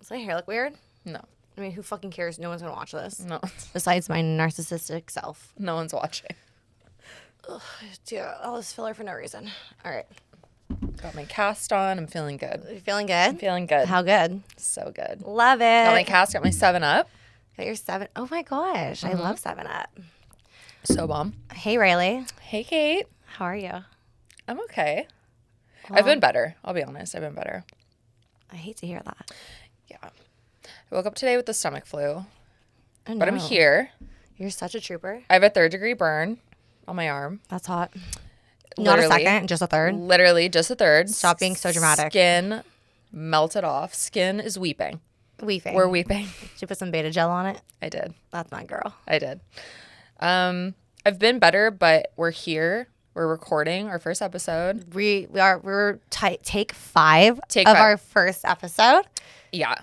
Does my hair look weird? No. I mean, who fucking cares? No one's going to watch this. No. Besides my narcissistic self. No one's watching. Ugh, dude, all this filler for no reason. All right. Got my cast on. I'm feeling good. You feeling good? I'm feeling good. How good? So good. Love it. Got my cast. Got my 7-Up. Got your 7. Oh my gosh. I love 7-Up. So bomb. Hey, Riley. Hey, Kate. How are you? I'm okay. Well, I've been better. I'll be honest. I've been better. I hate to hear that. Yeah. I woke up today with the stomach flu, Oh, but I'm no. here. You're such a trooper. I have a 3rd-degree burn on my arm. That's hot. Not a Literally. second, just a third. Literally just a 3rd. Stop being so dramatic. Skin melted off. Skin is weeping. Weeping. We're weeping. Did you put some beta gel on it? I did. That's my girl. I did. I've been better, but we're here. We're recording our first episode. We're take 5 Take of 5. our first episode. Yeah.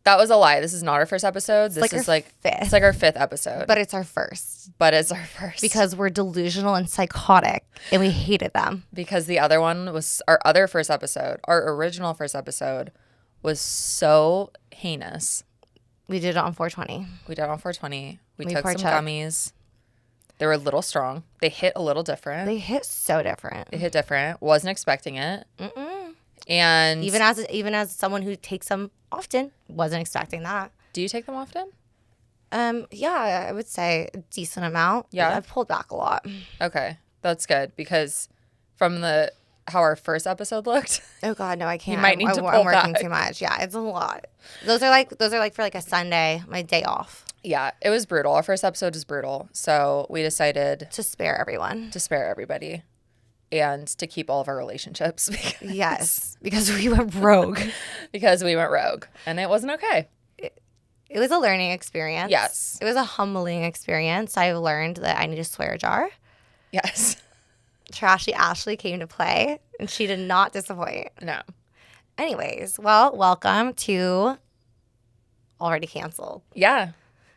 That was a lie. This is not our first episode. This like is our like 5th. It's like our 5th episode. But it's our first. But it's our first. Because we're delusional and psychotic and we hated them. Because the other one was our other first episode. Our original first episode was so heinous. We did it on 420. We did it on 420. We took some partook. gummies. They were a little strong. They hit a little different. They hit so different. They hit different. Wasn't expecting it. And Even as someone who takes them often, wasn't expecting that. do you take them often? Yeah, I would say a decent amount. Yeah. I've pulled back a lot. Okay, that's good because from how our first episode looked, Oh God, no, I can't. might need to I'm pull working back. too much. Yeah, it's a lot. Those are like for like a Sunday, my day off, yeah, it was brutal. Our first episode was brutal, so we decided to spare everyone. to spare everybody and to keep all of our relationships Yes, because we went rogue. because we went rogue, and it wasn't okay. It was a learning experience. Yes. It was a humbling experience. I learned that I need a swear jar. Yes. Trashy Ashley came to play, and she did not disappoint. No. Anyways, well, welcome to Already Canceled. Yeah.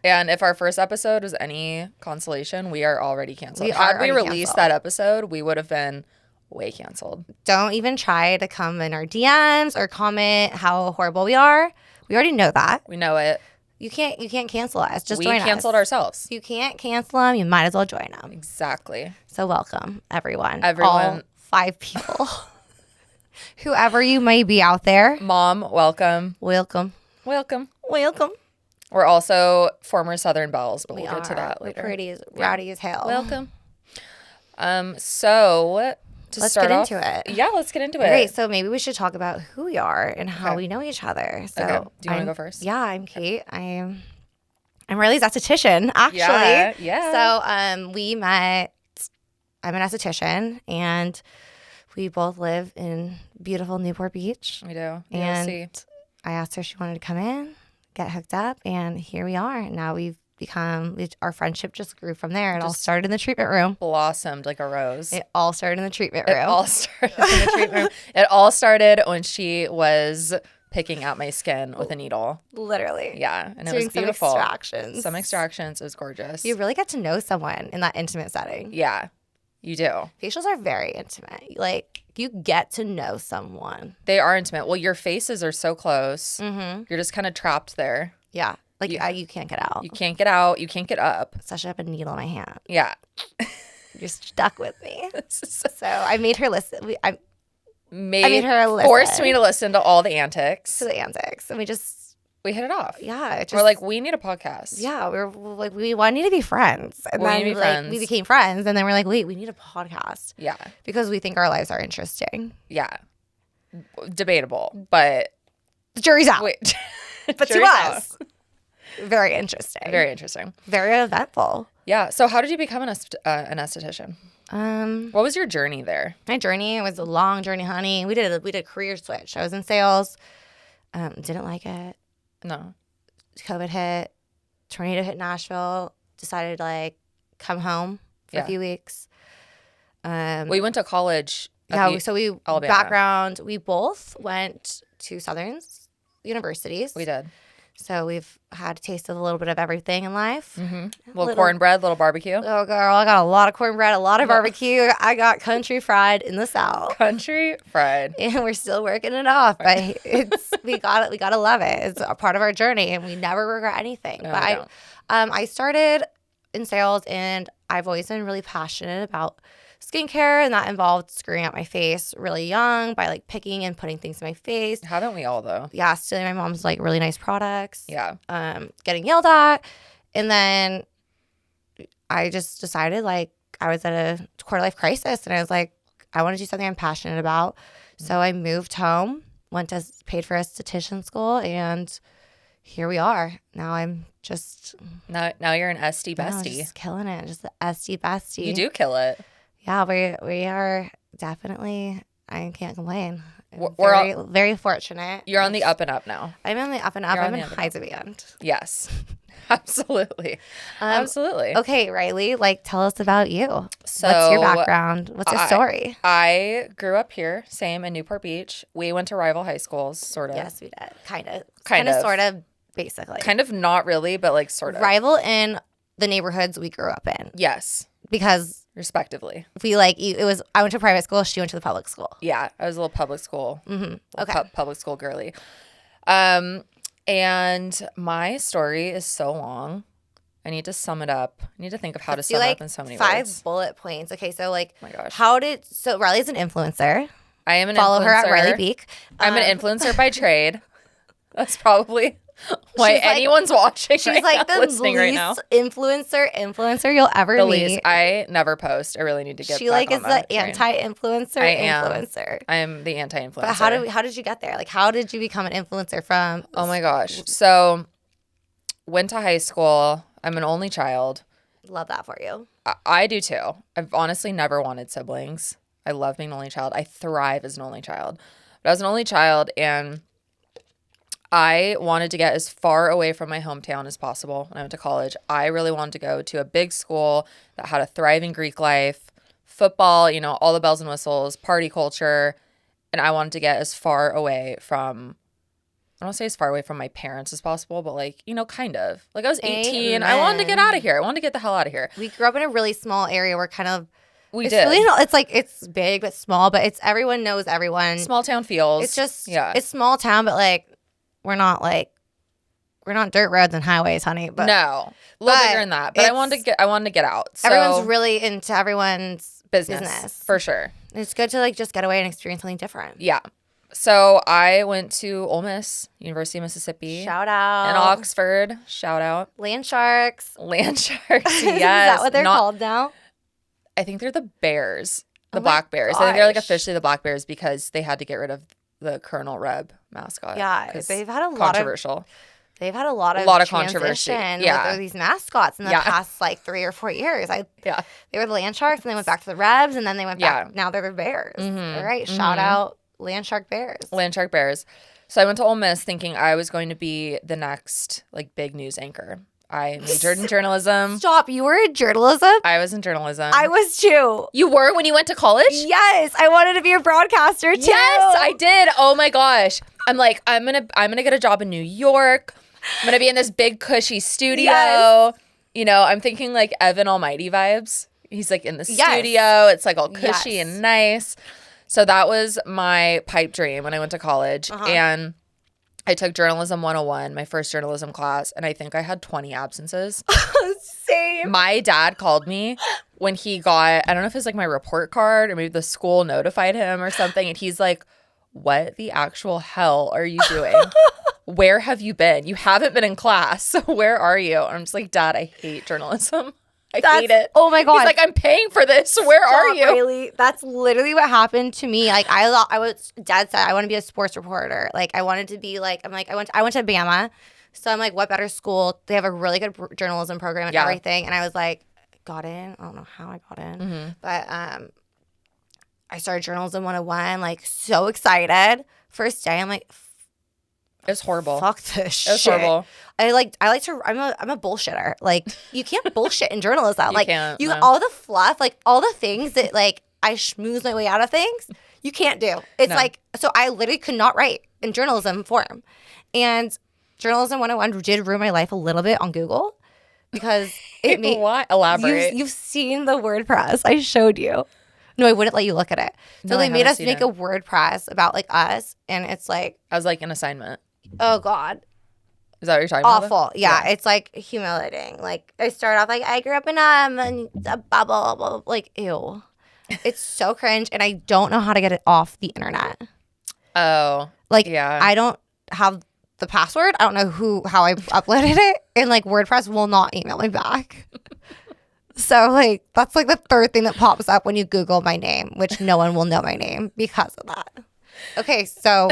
And if our first episode was any consolation, we are already canceled. We are Had we already released canceled. that episode, we would have been way canceled. Don't even try to come in our DMs or comment how horrible we are. We already know that. We know it. You can't cancel us. Just We join canceled us. ourselves. You can't cancel them. You might as well join them. Exactly. So welcome, everyone. Everyone. All 5 people. Whoever you may be out there. Mom, welcome. Welcome. Welcome. Welcome. We're also former Southern Belles, but We we'll get to that We're later. pretty as rowdy as hell. Welcome. So to Let's start get off, into it. Yeah, let's get into it. Great. So maybe we should talk about who we are and how Okay. we know each other. So Okay. Do you want to I'm- go first? Yeah, I'm Kate. I'm Riley's esthetician, actually. Yeah, yeah. So we met. I'm an esthetician, and we both live in beautiful Newport Beach. We do. And DLC. I asked her if she wanted to come in, get hooked up, and here we are. Now our friendship just grew from there. It all started in the treatment room. Blossomed like a rose. It all started in the treatment It room. all started in the treatment room. It all started when she was picking out my skin with a needle. Literally. Yeah, and it Doing was beautiful. Some extractions. Some extractions. It was gorgeous. You really get to know someone in that intimate setting. Yeah, you do. Facials are very intimate. Like, you get to know someone. They are intimate. Well, your faces are so close. Mm-hmm. You're just kind of trapped there. Yeah. Like, you can't get out. You can't get out. You can't get up. Especially have a needle in my hand. Yeah. You're stuck with me. So I made her listen. I Made her listen. Forced me to listen to all the antics. to the antics. And we hit it off. yeah. It just, We're like, we need a podcast. yeah, we were like, we need to be friends. And We then need to be like, friends. we became friends. And then we're like, wait, we need a podcast. Yeah. Because we think our lives are interesting. Yeah. Debatable, but The jury's out. wait. But to Jury's out. us, very interesting. Very interesting. Very eventful. Yeah. So, how did you become an esthetician? What was your journey there? My journey was a long journey, honey. We did a career switch. I was in sales. Didn't like it. No. COVID hit. Tornado hit Nashville. Decided to like come home for Yeah. a few weeks. We went to college. Yeah. So we Alabama. background. We both went to Southern universities. We did. So we've had a taste of a little bit of everything in life. Little cornbread, little barbecue. Oh, girl, I got a lot of cornbread, a lot of barbecue. I got country fried in the South. Country fried. And we're still working it off. But we gotta love it. It's a part of our journey, and we never regret anything. No, but I started in sales, and I've always been really passionate about skincare, and that involved screwing up my face really young by like picking and putting things in my face. Haven't we all though? Yeah, stealing my mom's like really nice products. Yeah. Getting yelled at. And then I just decided like I was at a quarter life crisis, and I was like, I want to do something I'm passionate about. So I moved home, paid for esthetician school, and here we are. Now I'm just now you're an SD bestie. just killing it. Just the SD bestie. You do kill it. Yeah, we are definitely. I can't complain. We're very fortunate. You're on the up and up now. I'm on the up and up. I'm in high to the end. Yes, absolutely, absolutely. Okay, Riley, like tell us about you. So, what's your background? What's your story? I grew up here, same in Newport Beach. We went to rival high schools, sort of. Yes, we did. Kind Kind of, of. sort of, basically. Kind of, not really, but like sort of. Rival in the neighborhoods we grew up in. Yes. Because respectively. we I went to private school, she went to the public school. Yeah, I was a little public school. Okay. Public school girly. And my story is so long. I need to sum it up. I need to think of how to sum it up in so many five words. bullet points. Okay, so like, oh my gosh. So Riley's an influencer. I am an Follow influencer. her at Riley Beak. I'm an influencer by trade. That's probably why She's like- anyone's watching. She's right like now, the listening least right now. influencer you'll ever The meet. least. I never post. I really need to get. She back like on is the that train. anti-influencer I am. influencer. I am the anti-influencer. But how did you get there? Like, how did you become an influencer from? Oh my gosh. So, went to high school. I'm an only child. Love that for you. I do too. I've honestly never wanted siblings. I love being an only child. I thrive as an only child. But I was an only child, and I wanted to get as far away from my hometown as possible when I went to college. I really wanted to go to a big school that had a thriving Greek life, football, all the bells and whistles, party culture. And I wanted to get as far away from, I don't want to say as far away from my parents as possible, but kind of. Like I was 18. Amen. I wanted to get out of here. I wanted to get the hell out of here. We grew up in a really small area where kind of It's really it's like it's big but small, but it's everyone knows everyone. Small town feels. It's just yeah. It's small town, but we're not dirt roads and highways, honey. But no, a little bigger than that. But I wanted to get out. So everyone's really into everyone's business for sure. And it's good to just get away and experience something different. Yeah. So I went to Ole Miss, University of Mississippi. Shout out. In Oxford. Shout out. Land Sharks. Land Sharks. Yes. Is that what they're called now? I think they're the Bears. The Oh my Black Bears. I think they're gosh. officially the Black Bears because they had to get rid of the Colonel Reb mascot. Yeah, they've had a lot of controversial. They've had a lot of controversy. transition Yeah. with these mascots in the past 3 or 4 years. Yeah. They were the Land Sharks, and they went back to the Rebs, and then they went back. Yeah. Now they're the Bears. Mhm. All right, shout out Land Shark Bears. Land Shark Bears. So I went to Ole Miss thinking I was going to be the next big news anchor. I majored in journalism. Stop! You were in journalism. I was in journalism. I was too. You were when you went to college? Yes, I wanted to be a broadcaster too. Yes, I did. Oh my gosh. I'm like, I'm gonna get a job in New York. I'm gonna be in this big cushy studio. Yes. I'm thinking Evan Almighty vibes. He's in the studio. It's all cushy and nice. So that was my pipe dream when I went to college. And I took Journalism 101, my first journalism class, and I think I had 20 absences. Same. My dad called me when he got, I don't know if it's my report card or maybe the school notified him or something. And he's like, what the actual hell are you doing? Where have you been? You haven't been in class. So where are you? And I'm just like, Dad, I hate journalism. I hate it. Oh my god. He's like, I'm paying for this. Where are you? Really? That's literally what happened to me. Dad said I want to be a sports reporter. I wanted to be I went to Bama. So I'm like, what better school? They have a really good journalism program and everything. And I was got in. I don't know how I got in. But I started Journalism 101, so excited. First day, I'm like, it was horrible. fuck this shit. It was horrible. I'm a bullshitter. You can't bullshit in journalism. You can't, no. all the fluff, all the things that I schmooze my way out of things, you can't do. It's No. so I literally could not write in journalism form. And Journalism 101 did ruin my life a little bit on Google because it made what? Elaborate. You've seen the WordPress. I showed you. No, I wouldn't let you look at it. So they made us make a WordPress about like us, and it's like I was like an assignment. Oh God. Is that what you're talking about? Awful. Yeah, yeah. It's like humiliating. Like I start off like I grew up in a bubble, like ew. It's so cringe, and I don't know how to get it off the internet. Oh, like yeah. I don't have the password. I don't know how I uploaded it, and like WordPress will not email me back. So like that's like the third thing that pops up when you Google my name, which no one will know my name because of that. Okay, so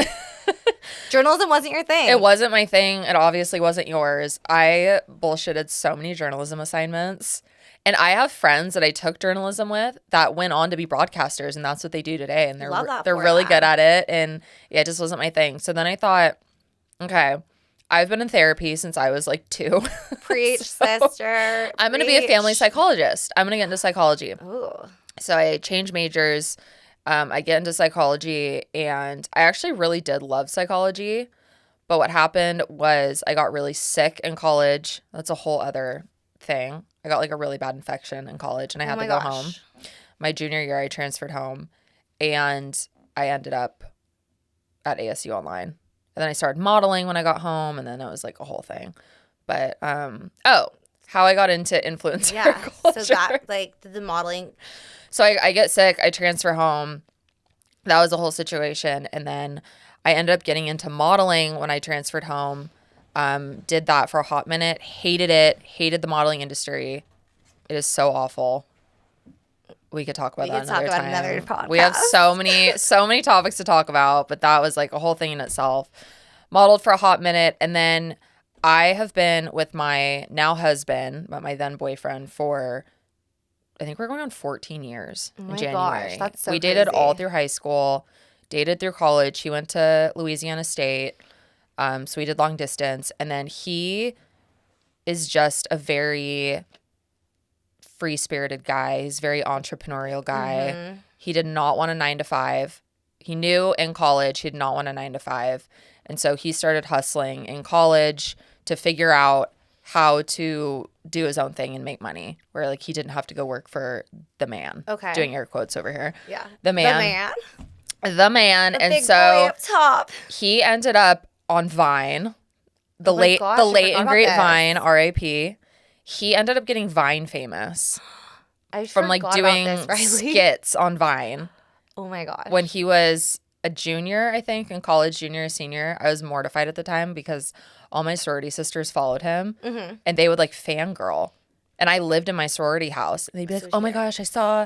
journalism wasn't your thing. It wasn't my thing. It obviously wasn't yours. I bullshitted so many journalism assignments. And I have friends that I took journalism with that went on to be broadcasters, and that's what they do today. And they're really good at it. And yeah, it just wasn't my thing. So then I thought, okay, I've been in therapy since I was like 2. Preach, sister. I'm going to be a family psychologist. I'm going to get into psychology. Ooh. So I changed majors. I get into psychology, and I actually really did love psychology. But what happened was I got really sick in college. That's a whole other thing. I got like a really bad infection in college, and I had to go home. My junior year, I transferred home, and I ended up at ASU Online. And then I started modeling when I got home, and then it was like a whole thing. But, how I got into influencer culture. So that, like, the modeling. So I get sick, I transfer home. That was a whole situation. And then I ended up getting into modeling when I transferred home. Did that for a hot minute. Hated it. Hated the modeling industry. It is so awful. We could talk about that another time. Another podcast. We have so many topics to talk about, but that was like a whole thing in itself. Modeled for a hot minute, and then I have been with my now husband, but my then boyfriend, for I think we're going on 14 years in January. Gosh, that's so We dated crazy. all through high school, dated through college. He went to Louisiana State, so we did long distance, and then he is just a very free-spirited guy. He's a very entrepreneurial guy. Mm-hmm. He did not want a 9-to-5. He knew in college he did not want a 9-to-5. And so he started hustling in college to figure out how to do his own thing and make money, where like he didn't have to go work for the man. Okay. Doing air quotes over here. Yeah. The man. The and big so boy up top. He ended up on Vine. The late and great Vine, R.I.P. He ended up getting Vine famous from like doing skits on Vine. Oh my gosh. When he was a junior, I think, in college, junior or senior, I was mortified at the time because all my sorority sisters followed him, mm-hmm. and they would like fangirl. And I lived in my sorority house, and they'd be like, "Oh my gosh, I saw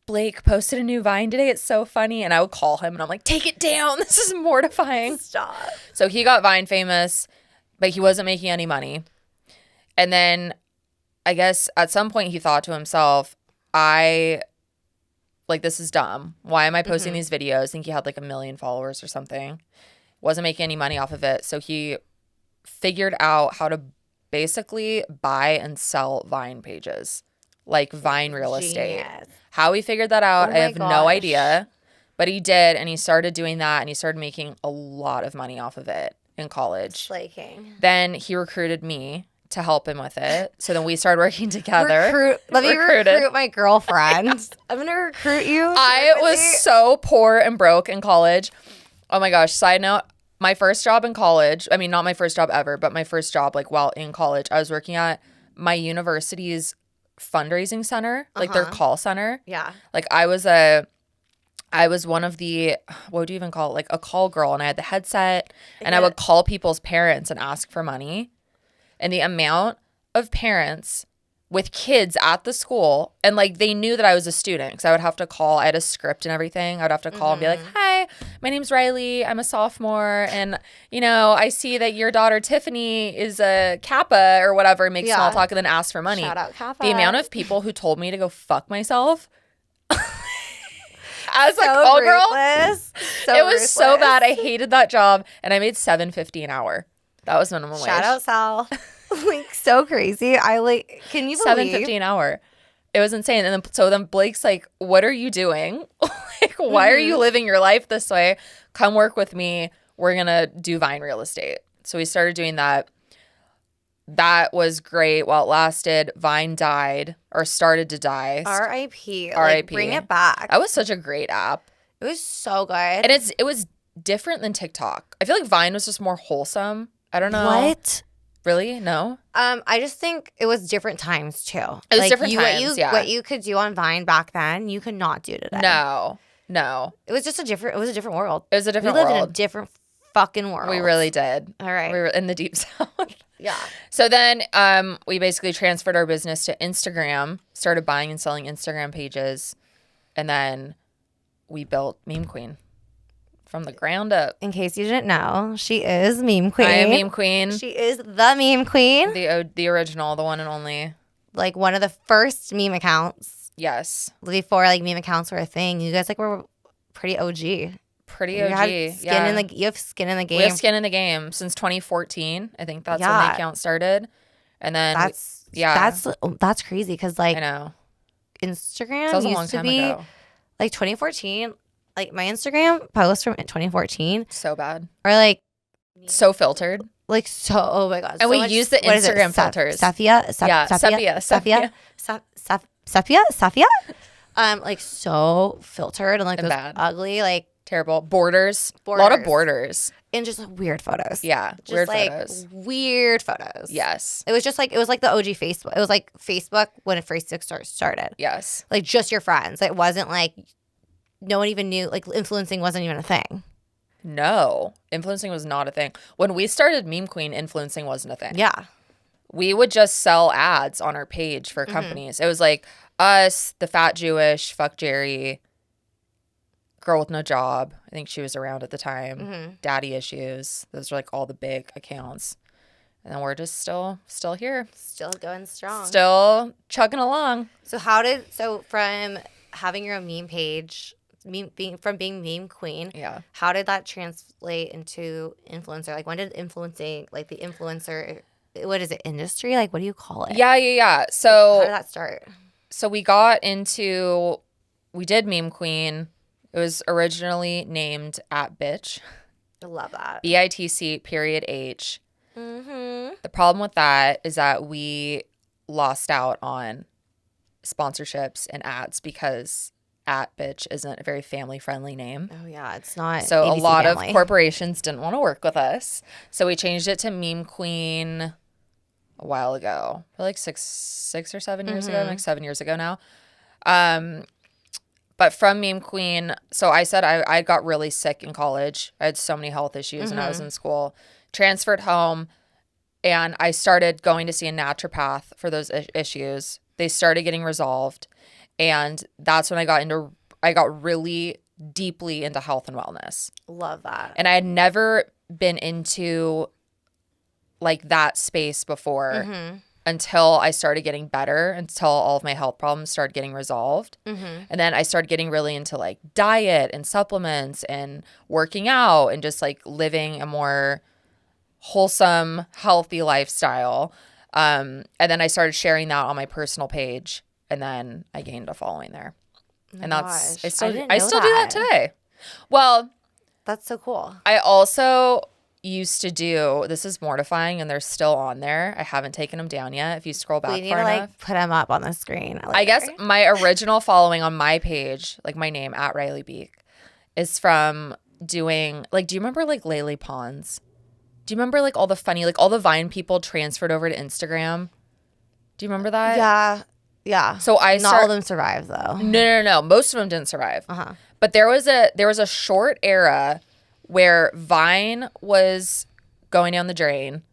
Blake posted a new Vine today. It's so funny." And I would call him, and I'm like, "Take it down. This is mortifying." Stop. So he got Vine famous, but he wasn't making any money. And then I guess at some point he thought to himself, this is dumb. Why am I posting these videos? I think he had like 1 million followers or something. Wasn't making any money off of it. So he figured out how to basically buy and sell Vine pages, like Vine real estate. How he figured that out, I have no idea. But he did, and he started doing that, and he started making a lot of money off of it in college. Slaking. Then he recruited me to help him with it. So then we started working together. Let me recruit my girlfriend. I'm going to recruit you. I was so poor and broke in college. Oh my gosh. Side note, my first job in college, I mean, not my first job ever, but my first job like while in college, I was working at my university's fundraising center, like their call center. Yeah. Like I was one of the, what do you even call it? Like a call girl, and I had the headset, and I would call people's parents and ask for money. And the amount of parents with kids at the school, and like they knew that I was a student because I would have to call. I had a script and everything. I would have to call and be like, "Hi, my name's Riley. I'm a sophomore, and I see that your daughter Tiffany is a Kappa or whatever." And make small talk and then ask for money. Shout out Kappa. The amount of people who told me to go fuck myself as a call girl, it was so bad. I hated that job, and I made $7.50 an hour. That was minimum wage. Shout out Sal. Like so crazy. Can you believe $7.50 an hour? It was insane. And then Blake's like, "What are you doing? Like, why are you living your life this way? Come work with me. We're gonna do Vine real estate." So we started doing that. That was great while it lasted. Vine died or started to die. R.I.P. R.I.P. Bring it back. That was such a great app. It was so good. And it was different than TikTok. I feel like Vine was just more wholesome. I don't know. What? Really? No? I just think it was different times too. It was different times, What you could do on Vine back then, you could not do today. No. It was a different world. It was a different world. We lived world. in a different fucking world. We really did. All right. We were in the deep south. Yeah. So then we basically transferred our business to Instagram, started buying and selling Instagram pages, and then we built Meme Queen from the ground up. In case you didn't know, she is Meme Queen. I am Meme Queen. She is the Meme Queen. The original, the one and only. Like one of the first meme accounts. Yes. Before like meme accounts were a thing. You guys like were pretty OG. Pretty OG. You have skin in the game. We have skin in the game since 2014. I think that's when the account started. And then that's crazy because like I know. Instagram that was a used long to time be ago. Like 2014. Like my Instagram posts from 2014 So bad. are like so filtered. Like so. Oh my god. And we use the Instagram filters. Sepia. Like so filtered and like those bad. ugly like. Terrible. Borders. A lot of borders. And just weird photos. Yeah. Just weird like photos. Weird photos. Yes. It was like the OG Facebook. It was like Facebook when it first started. Yes. Like just your friends. It wasn't like no one even knew, like influencing wasn't even a thing. No. Influencing was not a thing. When we started Meme Queen, influencing wasn't a thing. Yeah. We would just sell ads on our page for companies. It was like us, the fat Jewish, fuck Jerry, girl with no job. I think she was around at the time. Daddy issues. Those are like all the big accounts. And then we're just still here. Still going strong. Still chugging along. So from having your own meme page, being Meme Queen, yeah, how did that translate into influencer? Like when did influencing, like the influencer, what is it, industry? Like what do you call it? Yeah. So how did that start? So we did Meme Queen. It was originally named @bitch. I love that. BITC.H. The problem with that is that we lost out on sponsorships and ads because @bitch isn't a very family-friendly name. Oh, yeah. It's not. So ABC a lot family. of corporations didn't want to work with us. So we changed it to Meme Queen a while ago. Like 6 or 7 years ago. Like 7 years ago now. But from Meme Queen, so I said I got really sick in college. I had so many health issues when I was in school. Transferred home, and I started going to see a naturopath for those issues. They started getting resolved, and that's when I got really deeply into health and wellness. Love that. And I had never been into like that space before. Until I started getting better, until all of my health problems started getting resolved. And then I started getting really into like diet and supplements and working out and just like living a more wholesome, healthy lifestyle. And then I started sharing that on my personal page, and then I gained a following there. And that's, I still do that today. Well, that's so cool. I also used to do, this is mortifying and they're still on there. I haven't taken them down yet. If you scroll back we need far to enough, put them up on the screen later. I guess my original following on my page, like my name @RileyBeak, is from doing like, do you remember like Lele Pons? Do you remember like all the funny, like all the Vine people transferred over to Instagram? Do you remember that? Yeah. So not all of them survived though. No. Most of them didn't survive. But there was a short era where Vine was going down the drain.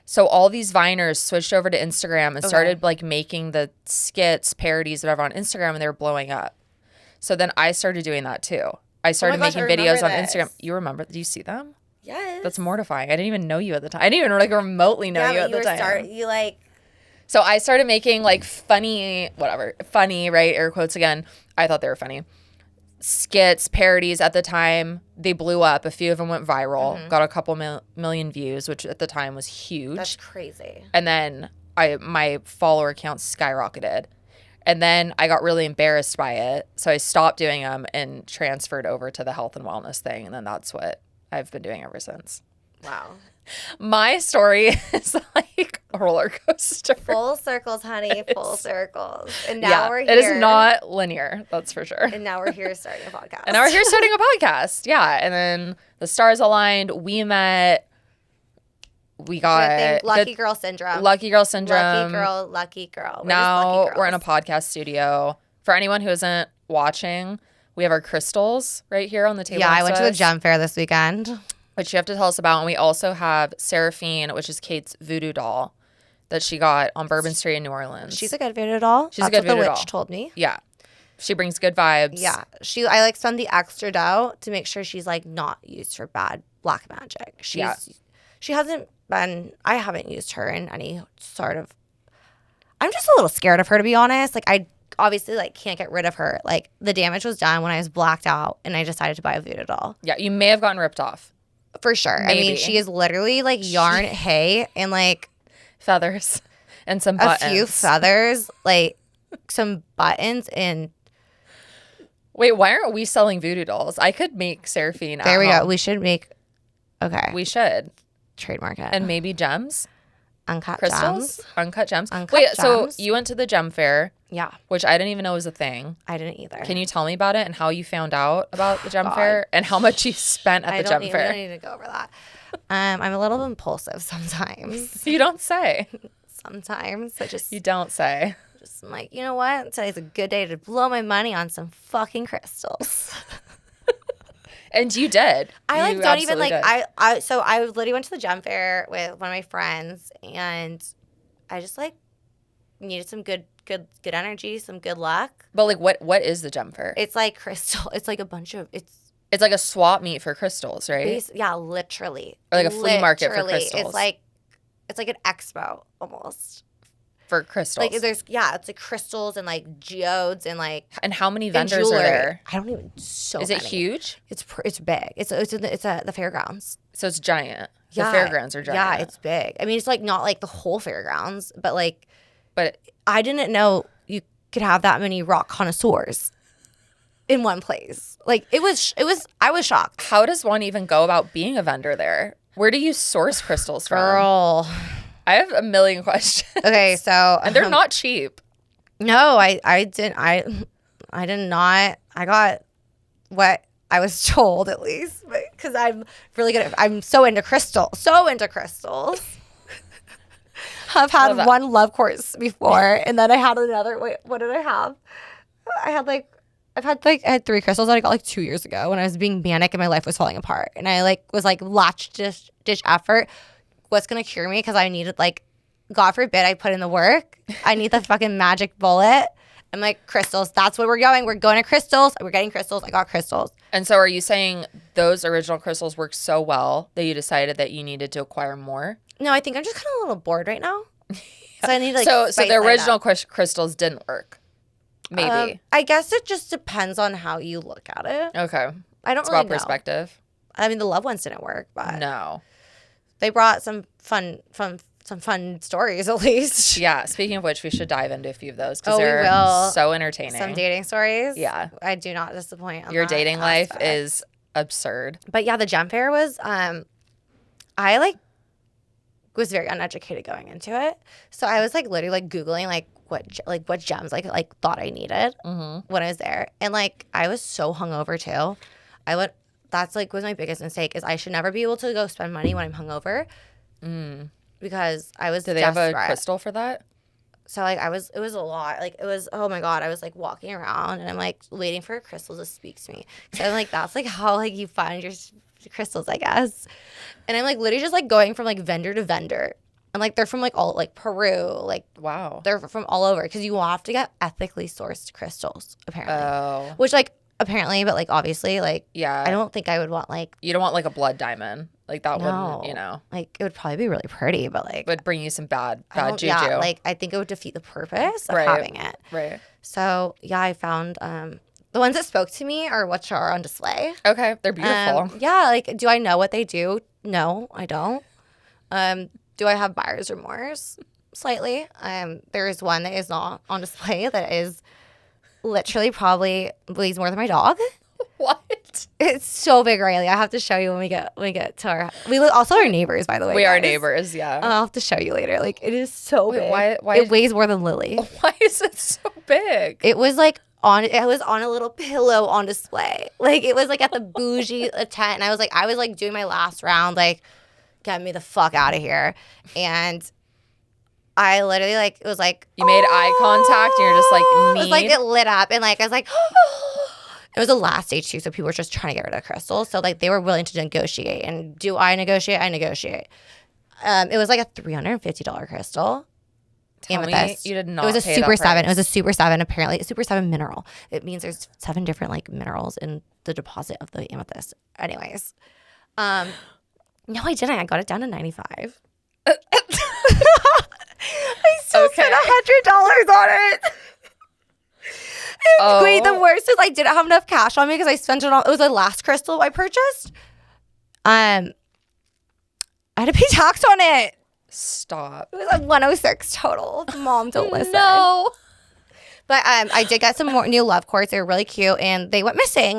So all these Viners switched over to Instagram and started like making the skits, parodies, whatever on Instagram, and they were blowing up. So then I started doing that too. I started making videos on Instagram. You remember? Do you see them? Yes. That's mortifying. I didn't even know you at the time. I didn't even like remotely know you at the time. So I started making like funny, right? Air quotes again. I thought they were funny. Skits, parodies at the time. They blew up. A few of them went viral. Got a couple million views, which at the time was huge. That's crazy. And then my follower count skyrocketed. And then I got really embarrassed by it. So I stopped doing them and transferred over to the health and wellness thing. And then that's what I've been doing ever since. Wow. My story is like a roller coaster. Full circles, honey. Full circles. And now we're here. It is not linear, that's for sure. And now we're here starting a podcast. And now we're here starting a podcast. Yeah. And then the stars aligned. We met. We got lucky girl syndrome. Lucky girl syndrome. Lucky girl. Now we're in a podcast studio. For anyone who isn't watching, we have our crystals right here on the table. Yeah, I went to the gem fair this weekend. Which you have to tell us about. And we also have Seraphine, which is Kate's voodoo doll that she got on Bourbon Street in New Orleans. She's a good voodoo doll. She's a good voodoo doll. The witch told me. Yeah. She brings good vibes. Yeah. I like spend the extra dough to make sure she's like not used for bad black magic. She hasn't been, I haven't used her in any sort of, I'm just a little scared of her, to be honest. Like I obviously like can't get rid of her. Like the damage was done when I was blacked out and I decided to buy a voodoo doll. Yeah. You may have gotten ripped off. For sure. Maybe. I mean, she is literally like yarn hay and like feathers and some buttons. A few feathers, like some buttons and. Wait, why aren't we selling voodoo dolls? I could make Seraphine at There we home. go. We should make. Okay. We should. Trademark it. And maybe gems? Uncut crystals? gems. Uncut gems? Uncut Wait, gems. so you went to the gem fair. Yeah. Which I didn't even know was a thing. I didn't either. Can you tell me about it and how you found out about the gem fair and how much you spent at the gem fair? I don't need to go over that. I'm a little impulsive sometimes. You don't say. Sometimes. You don't say. I'm like, you know what? Today's a good day to blow my money on some fucking crystals. And you did. I like don't even like did. So I literally went to the gem fair with one of my friends and I just like needed some good energy, some good luck. But like what is the gem fair? It's like crystal. It's like a bunch of it's like a swap meet for crystals, right? Yeah, literally. Or like a flea market for crystals. It's like an expo almost. For crystals. Like it's like crystals and like geodes and like. And how many vendors are there? I don't even. So is many. It huge? It's big. It's the fairgrounds. So it's giant. Yeah. The fairgrounds are giant. Yeah, it's big. I mean, it's like not like the whole fairgrounds, but I didn't know you could have that many rock connoisseurs in one place. Like it was. I was shocked. How does one even go about being a vendor there? Where do you source crystals from? Girl. I have a million questions. Okay, so and they're not cheap. No, I didn't. I did not. I got what I was told at least because I'm really good. I'm so into crystals. I've had one love course before, and then I had another. Wait, what did I have? I had 3 crystals that I got like 2 years ago when I was being manic and my life was falling apart, and I was like latch ditch effort. What's gonna cure me? Because I needed God forbid I put in the work. I need the fucking magic bullet. I'm like, crystals. That's where we're going. We're going to crystals. We're getting crystals. I got crystals. And so, are you saying those original crystals worked so well that you decided that you needed to acquire more? No, I think I'm just kind of a little bored right now. So I need to so the original crystals didn't work. Maybe. I guess it just depends on how you look at it. Okay. I don't it's really about perspective. I mean, the loved ones didn't work, but no. They brought some fun stories at least. Yeah. Speaking of which, we should dive into a few of those because they're so entertaining. Some dating stories. Yeah. I do not disappoint. Your dating life is absurd. But yeah, the gem fair was. I was very uneducated going into it, so I was literally Googling what gems thought I needed when I was there, and I was so hungover too. That's was my biggest mistake is I should never be able to go spend money when I'm hungover. Because I was Do they desperate. have a crystal for that? So it was a lot. It was, oh my God, I was walking around and I'm waiting for a crystal to speak to me. So I'm that's how you find your crystals, I guess. And I'm literally just going from vendor to vendor. And they're from all Peru, wow. They're from all over because you have to get ethically sourced crystals apparently. Oh. Which apparently, but obviously, yeah. I don't think I would want you don't want a blood diamond. That wouldn't, it would probably be really pretty, but would bring you some bad juju. Yeah, I think it would defeat the purpose of having it. Right. So yeah, I found the ones that spoke to me are what are on display. Okay, they're beautiful. Yeah, do I know what they do? No, I don't. Do I have buyer's remorse? Slightly. There is one that is not on display that is literally probably bleeds more than my dog. What? It's so big, Riley. I have to show you when we get to our. We also are neighbors, by the way. We guys. are neighbors, yeah. I'll have to show you later. Like it is so big. Why it weighs more than Lily. Why is it so big? It was like it was on a little pillow on display. Like it was like at the bougie tent, and I was like doing my last round, like get me the fuck out of here, and I literally like it was like you made eye contact, and you're just like it was like it lit up, and like I was like. It was the last stage too, so people were just trying to get rid of crystals. So like they were willing to negotiate. And do I negotiate? I negotiate. It was like a $350 crystal. Tell amethyst. Me you did not. It was a pay Super that 7. price. It was a Super 7. Apparently, a Super 7 mineral. It means there's 7 different like minerals in the deposit of the amethyst. Anyways, no, I didn't. I got it down to 95. I still spent $100 on it. Wait, the worst is I didn't have enough cash on me because I spent it on. It was the last crystal I purchased. I had to pay tax on it. Stop. It was like 106 total. Mom, don't listen. No. But I did get some more new love quartz. They were really cute, and they went missing.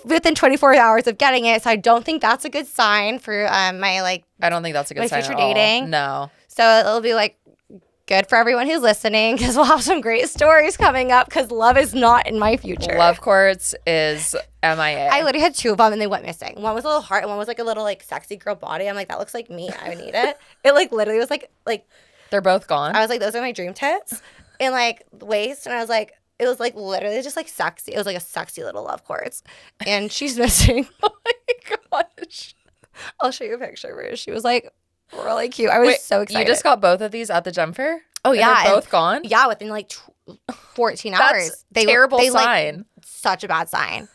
Within 24 hours of getting it, so I don't think that's a good sign for my like. I don't think that's a good sign future at all. dating. No. So it'll be like. Good for everyone who's listening because we'll have some great stories coming up because love is not in my future. Love quartz is MIA. I literally had 2 of them and they went missing. One was a little heart and one was like a little like sexy girl body. I'm like, that looks like me. I would need it. It like literally was like they're both gone. I was like, those are my dream tits and like waist. And I was like, it was like literally just like sexy. It was like a sexy little love quartz. And she's missing. Oh my gosh. I'll show you a picture where she was like, really cute. I was so excited. You just got both of these at the gem fair? Oh, yeah. They're both gone? Yeah, within like 14 hours. That's terrible sign. Like, such a bad sign.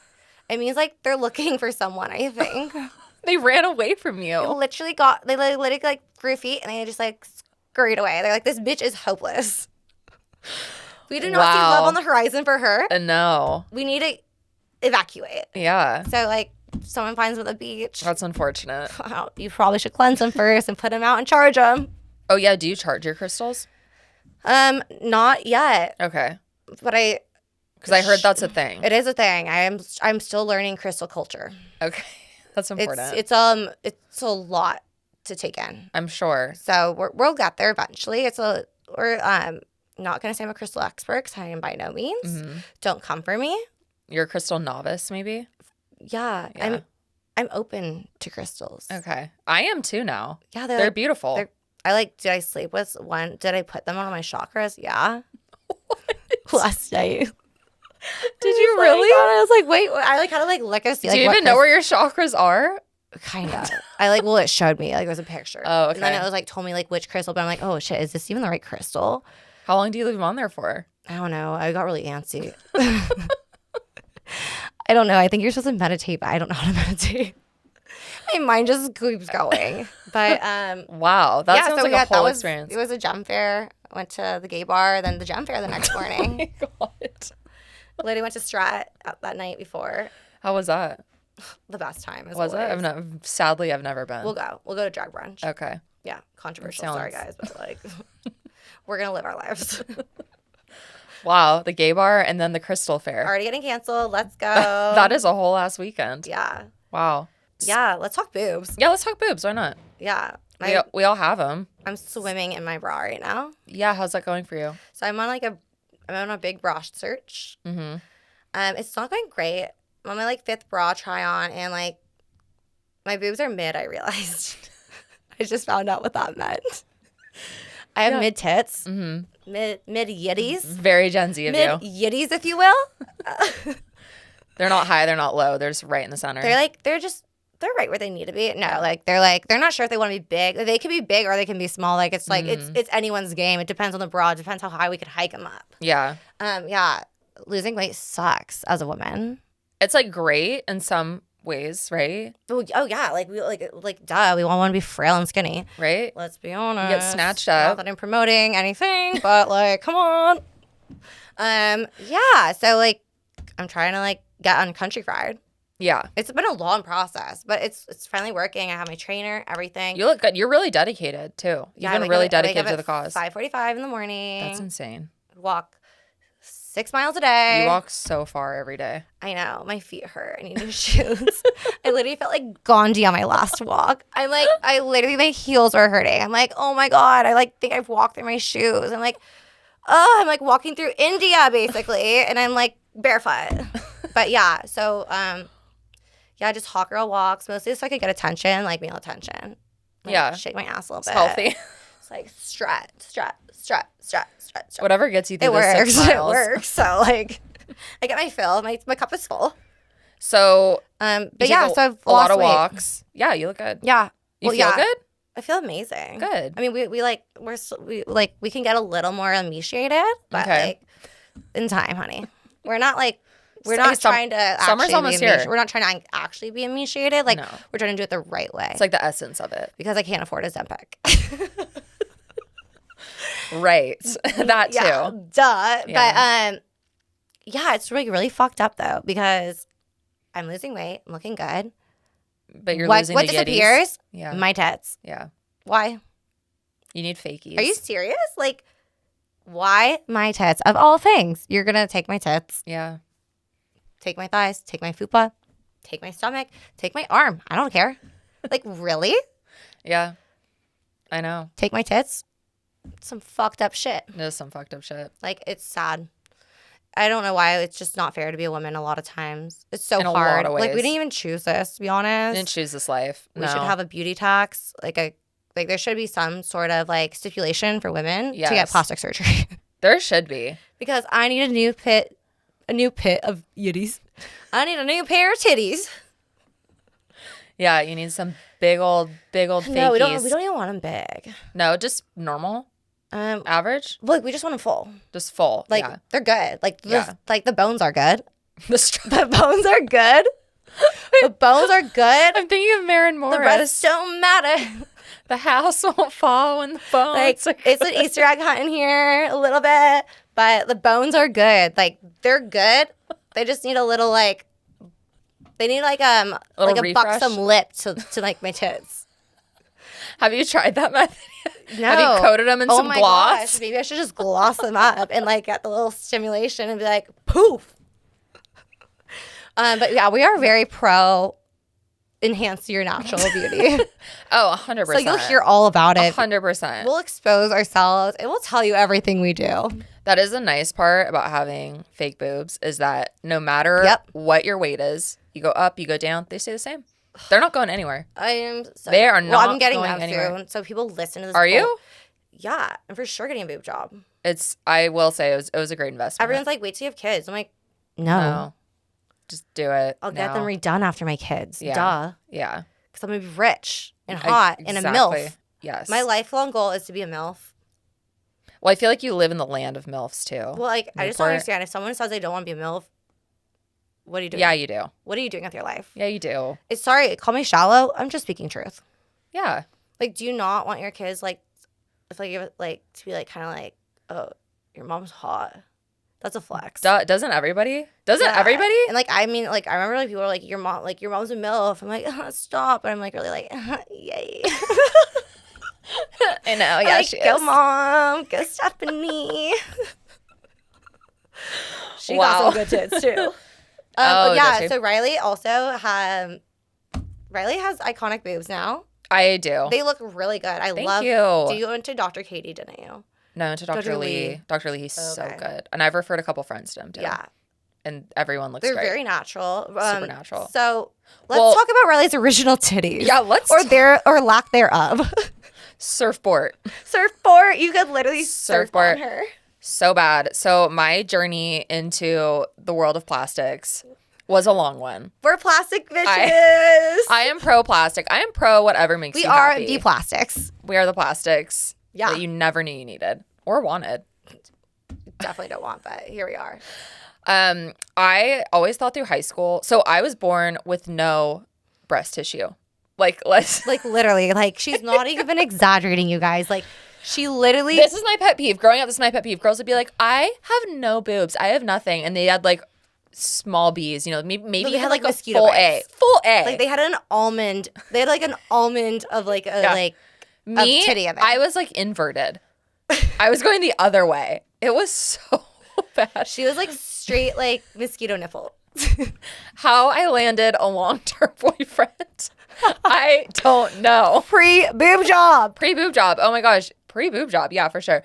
It means like they're looking for someone, I think. They ran away from you. They literally like grew feet and they just like scurried away. They're like, this bitch is hopeless. We do not see love on the horizon for her. No. We need to evacuate. Yeah. So like, someone finds them at the beach. That's unfortunate. You probably should cleanse them first and put them out and charge them. Oh yeah, do you charge your crystals? Not yet. Okay. But because I heard that's a thing. It is a thing. I'm still learning crystal culture. Okay, that's important. It's a lot to take in. I'm sure. So we'll get there eventually. We're not gonna say I'm a crystal expert because I am by no means. Mm-hmm. Don't come for me. You're a crystal novice, maybe. Yeah. I'm open to crystals. Okay. I am too now. Yeah, they're like, beautiful. Did I sleep with one? Did I put them on my chakras? Yeah. Last night. Did you really? I was like, wait, I like had to like look and see. Do you even know where your chakras are? Kind of. It showed me. Like, it was a picture. Oh, okay. And then it was like, told me like which crystal, but I'm like, oh shit, is this even the right crystal? How long do you leave them on there for? I don't know. I got really antsy. I don't know. I think you're supposed to meditate, but I don't know how to meditate. My mind just keeps going. But wow, that sounds like a whole experience. It was a gem fair. I went to the gay bar, then the gem fair the next morning. Oh my god. Literally went to Strat that night before. How was that? The best time. Was it? Sadly, I've never been. We'll go to drag brunch. Okay. Yeah, controversial. Sorry guys, but like we're gonna live our lives. Wow, the gay bar and then the crystal fair. Already getting canceled. Let's go. That is a whole ass weekend. Yeah. Wow. Yeah, let's talk boobs. Yeah, let's talk boobs. Why not? Yeah. We all have them. I'm swimming in my bra right now. Yeah, how's that going for you? So I'm on a big bra search. Mm-hmm. It's not going great. I'm on my like 5th bra try on and like my boobs are mid, I realized. I just found out what that meant. I have mid tits. Mm-hmm. Mid yitties. Very Gen Z of you. Mid yitties, if you will. They're not high, they're not low. They're just right in the center. They're right where they need to be. No, they're not sure if they want to be big. They can be big or they can be small. Like it's it's anyone's game. It depends on the bra. It depends how high we could hike them up. Yeah. Yeah. Losing weight sucks as a woman. It's like great in some ways, right? Oh yeah, we duh. We all want to be frail and skinny, right? Let's be honest. You get snatched up. Not that I'm promoting anything, but like, come on. Yeah. So like, I'm trying to like get on Country Fried. Yeah. It's been a long process, but it's finally working. I have my trainer, everything. You look good. You're really dedicated too. You've been really dedicated to the cause. 5:45 in the morning. That's insane. Walk 6 miles a day. You walk so far every day. I know. My feet hurt. I need new shoes. I literally felt like Gandhi on my last walk. I literally, my heels were hurting. I'm like, oh my God. I like think I've walked through my shoes. I'm like, oh, I'm like walking through India basically. And I'm like barefoot. But yeah, so, yeah, just hot girl walks, mostly so I could get attention, like male attention. Like, yeah. Shake my ass a little bit. Healthy. It's like strut. Whatever gets you through It the works. 6 miles. It works. So like, I get my fill. My cup is full. So, but you yeah, take so I've a lot of lost weight. walks. Yeah, you look good. Yeah. You feel good? I feel amazing. Good. I mean, we can get a little more emaciated, but like in time, honey. We're not trying to actually summer's almost here. We're not trying to actually be emaciated. Like, No. we're trying to do it the right way. It's like the essence of it. Because I can't afford a Zempic. Right. That too. Yeah, duh. Yeah. But yeah, it's really fucked up though, because I'm losing weight. I'm looking good. But you're what losing the disappears? yitties. Yeah. My tits. Yeah. Why? You need fakies. Are you serious? Like, why my tits? Of all things, you're gonna take my tits, Yeah. take my thighs, take my fupa, take my stomach, take my arm. I don't care. Like, really? Yeah. I know. Take my tits? Some fucked up shit. There's some fucked up shit. Like, it's sad. I don't know why. It's just not fair to be a woman a lot of times. It's so In a hard. lot of Like, we ways. didn't even choose this, to be honest. I didn't choose this life. We should have a beauty tax. Like there should be some sort of like stipulation for women to get Yes. plastic surgery. There should be. Because I need a new pit of yitties. I need a new pair of titties. Yeah, you need some big old fakies. No, we don't even want them big. No, just normal, average, Look, we just want them full. just full. Like, yeah. they're good. Like, Yeah. the bones are good. The The bones are good. The bones are good. I'm thinking of Maren The Morris. rest don't matter. The house won't fall when the bones Like, are it's an Easter egg hunt in here a little bit, but the bones are good. Like, they're good. They just need a little they need like a refresh? buxom lip to like my tits. Have you tried that method? No. Have you coated them in some my gloss? gosh, maybe I should just gloss them up and like get the little stimulation and be like, poof. But yeah, we are very pro enhance your natural beauty. Oh, 100%. So you'll hear all about it. 100%. We'll expose ourselves and we'll tell you everything we do. That is the nice part about having fake boobs is that no matter what your weight is, you go up, you go down, they stay the same. They're not going anywhere. I am so They are not I'm getting going them anywhere. soon. So people listen to this. Are you? Yeah, I'm for sure getting a boob job. I will say it was a great investment. Everyone's like, wait till you have kids. I'm like, no. Just do it. I'll get them redone after my kids. Yeah. Duh. Yeah. Because I'm going to be rich and hot and a MILF. Yes. My lifelong goal is to be a MILF. Well, I feel like you live in the land of MILFs too. Well, like, I just don't understand. If someone says they don't want to be a MILF, what are you doing? Yeah, you do. What are you doing with your life? Yeah, you do. Sorry, call me shallow. I'm just speaking truth. Yeah. Like, do you not want your kids, like, if like, to be like, kind of like, oh, your mom's hot. That's a flex. Doesn't everybody? Everybody? And like, I mean, like, I remember like people were like, your mom's a MILF. I'm like, stop. But I'm like really like, yay. I know. Yeah, like, she go is. mom, go Stephanie. She got some good tits too. Yeah. does she? So Riley has iconic boobs now. I do. They look really good. I Thank love. you. Do you went to Dr. Katie? Didn't you? No, to Dr. Dr. Lee. Lee. Dr. Lee, he's so Okay. good. And I've referred a couple friends to him too. Yeah. And everyone looks They're great. very natural. Super natural. So let's talk about Riley's original titties. Yeah, let's or lack thereof. Surfboard. Surfboard. You could literally surf Surfboard. on her. So bad. So my journey into the world of plastics was a long one. We're plastic bitches. I am pro plastic. I am pro whatever makes We you are happy. the plastics. We are the plastics Yeah. that you never knew you needed or wanted. Definitely don't want, but here we are. I always thought through high school. So I was born with no breast tissue. Like Literally, like she's not even exaggerating, you guys. Like she literally. This is my pet peeve. Growing up, this is my pet peeve. Girls would be like, I have no boobs. I have nothing. And they had like small B's, you know, maybe they had like a mosquito full bites. A. Full A. Like they had an almond. They had like an almond of like a Me, of titty of it. I was like inverted. I was going the other way. It was so bad. She was like straight like mosquito nipple. How I landed a long-term boyfriend, I don't know. Pre-boob job. Pre-boob job. Oh my gosh. Pre-boob job. Yeah, for sure.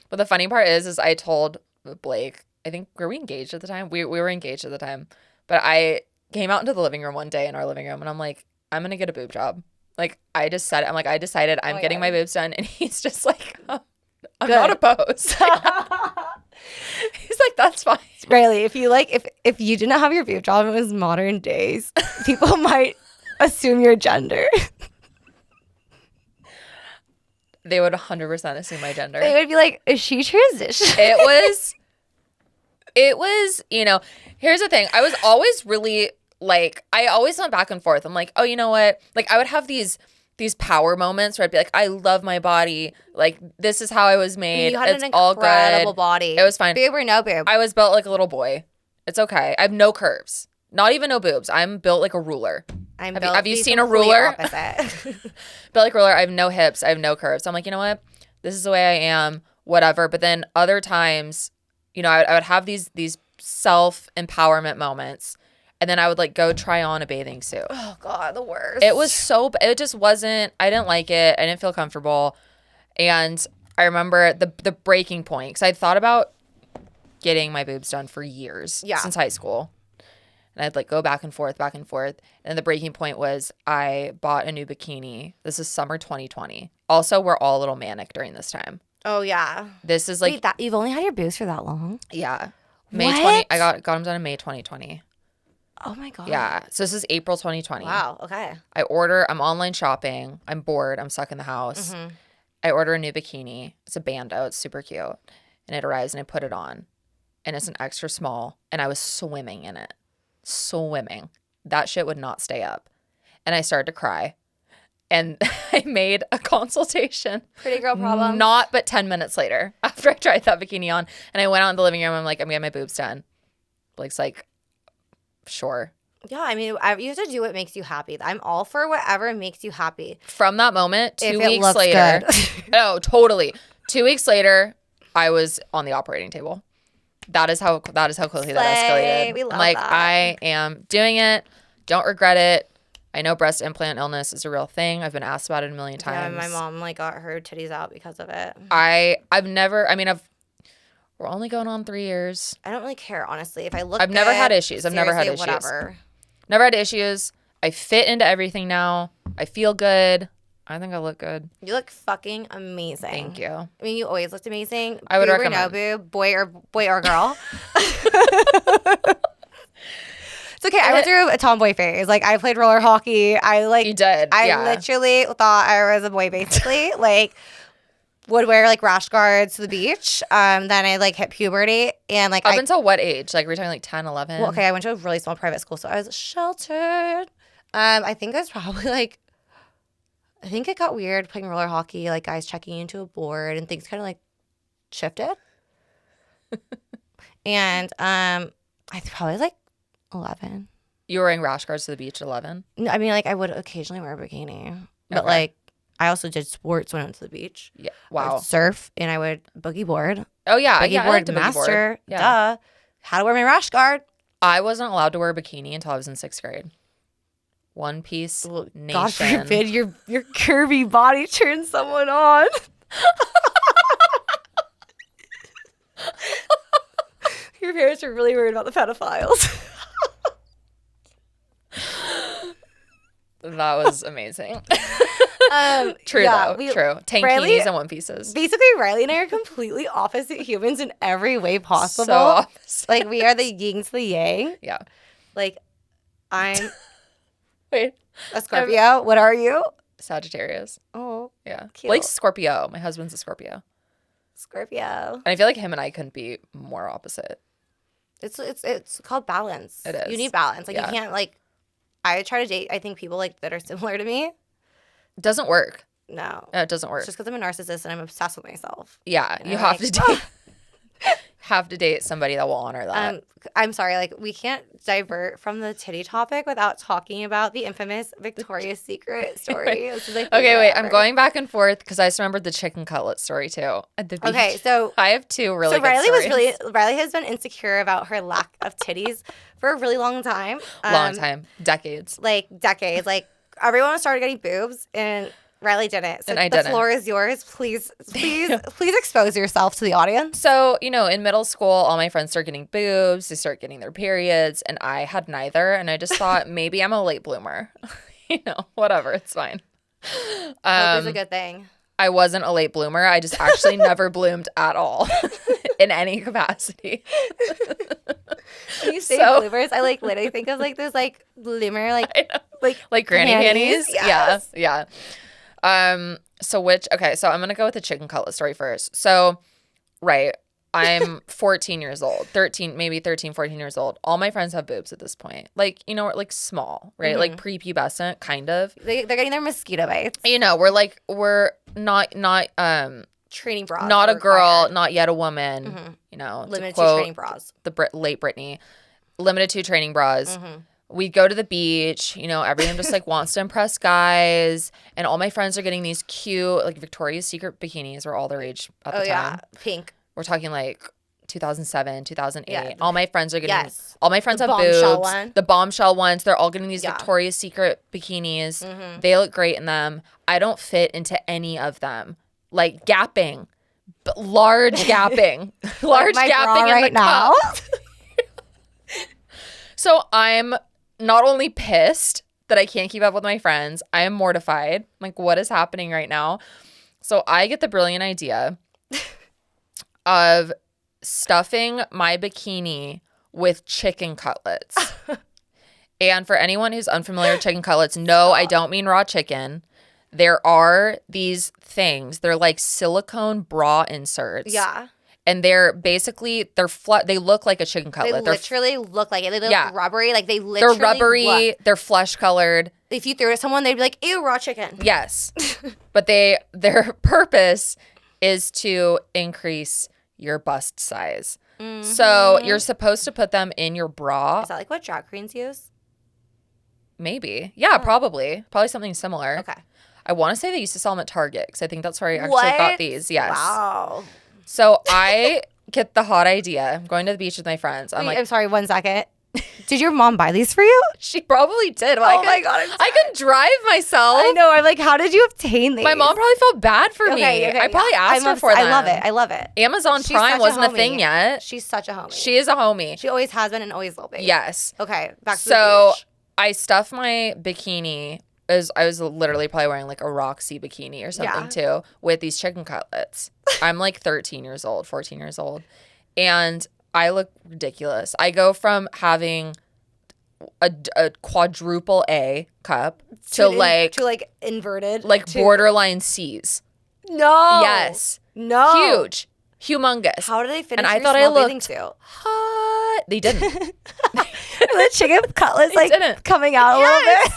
But the funny part is I told Blake, I think, were we engaged at the time? We were engaged at the time. But I came out into the living room one day in our living room and I'm like, I'm going to get a boob job. Like, I just said it. I'm like, I decided I'm getting my boobs done. And he's just like, I'm not opposed. He's like, that's fine. Riley, if you didn't have your boob job and it was modern days, people might assume your gender. They would 100% assume my gender. They would be like, is she transitioned? It was, here's the thing. I was always really like, I always went back and forth. I'm like, oh, you know what? Like, I would have these power moments where I'd be like, I love my body. Like, this is how I was made. You had it's an all incredible good. body. It was fine. Boob or no boob? I was built like a little boy. It's okay. I have no curves. Not even no boobs. I'm built like a ruler. Have you seen a ruler? Built like a ruler. I have no hips. I have no curves. I'm like, you know what? This is the way I am. Whatever. But then other times, I would have these self-empowerment moments. And then I would like go try on a bathing suit. Oh God, the worst. It just wasn't, I didn't like it. I didn't feel comfortable. And I remember the breaking point, because I'd thought about getting my boobs done for years since high school. And I'd like go back and forth. And the breaking point was I bought a new bikini. This is summer 2020. Also, we're all a little manic during this time. Oh yeah. This is like. Wait, you've only had your boobs for that long? Yeah. May 20. I got them done in May 2020. Oh my God. Yeah. So this is April 2020. Wow. Okay. I'm online shopping. I'm bored. I'm stuck in the house. Mm-hmm. I order a new bikini. It's a bandeau. It's super cute. And it arrives and I put it on. And it's an extra small. And I was swimming in it. Swimming. That shit would not stay up. And I started to cry. And I made a consultation. Pretty girl problem. Not but 10 minutes later after I tried that bikini on. And I went out in the living room. I'm like, I'm getting my boobs done. Blake's like, sure. Yeah, I mean, you have to do what makes you happy. I'm all for whatever makes you happy. From that moment, 2 weeks later. Oh, totally. 2 weeks later, I was on the operating table. That is how quickly that escalated. We love I'm like, that. I am doing it. Don't regret it. I know breast implant illness is a real thing. I've been asked about it a million times. Yeah, my mom got her titties out because of it. We're only going on 3 years. I don't really care, honestly. If I look I've never had issues. Whatever. Never had issues. I fit into everything now. I feel good. I think I look good. You look fucking amazing. Thank you. I mean, you always looked amazing. I would boob recommend. Or no boob, boy or girl. It's okay. I went through a tomboy phase. Like, I played roller hockey. You did. I literally thought I was a boy, basically. Like, would wear like rash guards to the beach. Then I like hit puberty and like up until what age? Like, were you talking like 10, 11? Well, okay, I went to a really small private school, so I was sheltered. I think I was probably like, I think it got weird playing roller hockey, like guys checking into a board and things kind of like shifted. And I probably was like 11. You were wearing rash guards to the beach at 11? No, I mean, like I would occasionally wear a bikini, but like I also did sports when I went to the beach. Yeah. Wow. I would surf and I would boogie board. Oh yeah, boogie board master. Yeah. Duh. How to wear my rash guard. I wasn't allowed to wear a bikini until I was in 6th grade. One piece nation. God forbid your curvy body turns someone on. Your parents are really worried about the pedophiles. That was amazing. True though. True. Tankinis and one pieces. Basically, Riley and I are completely opposite humans in every way possible. So opposite. Like, we are the yin to the yang. Yeah. Like, I'm Wait. a Scorpio. What are you? Sagittarius. Oh. Yeah. Cute. Blake's Scorpio. My husband's a Scorpio. Scorpio. And I feel like him and I couldn't be more opposite. It's called balance. It is. You need balance. Like, you can't, like, I try to date, I think, people like that are similar to me. It doesn't work. No. It doesn't work. It's just because I'm a narcissist and I'm obsessed with myself. Yeah. And you have to date. have to date somebody that will honor that. I'm sorry, like we can't divert from the titty topic without talking about the infamous Victoria's Secret story. This is okay, wait, I'm going back and forth because I just remembered the chicken cutlet story too at the beach. Okay, so I have two really good Riley stories. Riley has been insecure about her lack of titties for a really long time. Decades. Like decades. Like everyone started getting boobs and Riley didn't. So and I the didn't. floor is yours. Please expose yourself to the audience. So, in middle school, all my friends start getting boobs. They start getting their periods. And I had neither. And I just thought maybe I'm a late bloomer. Whatever. It's fine. Hope is a good thing. I wasn't a late bloomer. I just actually never bloomed at all in any capacity. When you say bloomers, I literally think of this bloomer like granny panties. Yes. Yeah. So I'm going to go with the chicken cutlet story first. So, right. I'm 14 years old, 13, 14 years old. All my friends have boobs at this point. Small, right? Mm-hmm. Like prepubescent, kind of. They're getting their mosquito bites. We're not training bras. Not a girl, not yet a woman. Mm-hmm. Limited to training bras. The late Britney. Limited to training bras. Mm-hmm. We go to the beach, everyone just wants to impress guys. And all my friends are getting these cute, Victoria's Secret bikinis were all their age at the time. Yeah, pink. We're talking 2007, 2008. Yeah. All my friends are getting, yes. All my friends have boobs. The bombshell ones. They're all getting these Victoria's Secret bikinis. Mm-hmm. They look great in them. I don't fit into any of them. Gapping. Large gapping. Large gapping in the now. Cup. So I'm not only pissed that I can't keep up with my friends, I am mortified. What is happening right now? So I get the brilliant idea of stuffing my bikini with chicken cutlets. And for anyone who's unfamiliar with chicken cutlets, no, I don't mean raw chicken. There are these things. They're like silicone bra inserts. Yeah. And they're basically, they look like a chicken cutlet. They literally look like it. They look rubbery. They literally They're rubbery. They're flesh colored. If you threw it at someone, they'd be like, ew, raw chicken. Yes. But their purpose is to increase your bust size. Mm-hmm. So you're supposed to put them in your bra. Is that what drag queens use? Maybe. Yeah, probably. Probably something similar. Okay. I want to say they used to sell them at Target because I think that's where I actually got these. Yes. Wow. So I get the hot idea. I'm going to the beach with my friends. I'm sorry, 1 second. Did your mom buy these for you? She probably did. My God. I could drive myself. I know. I'm how did you obtain these? My mom probably felt bad for me. Okay, I probably asked her for them. I love it. Amazon Prime wasn't a thing yet. She's such a homie. She is a homie. She always has been and always will be. Yes. Okay, back to the beach. I stuffed my bikini. I was literally probably wearing a Roxy bikini or something too with these chicken cutlets. I'm 13 years old, 14 years old. And I look ridiculous. I go from having a quadruple A cup to inverted. Borderline C's. No. Yes. No. Huge. Humongous. How do they finish and I your thought small I looked bathing suit? Hot. They didn't. The chicken cutlets coming out a little bit.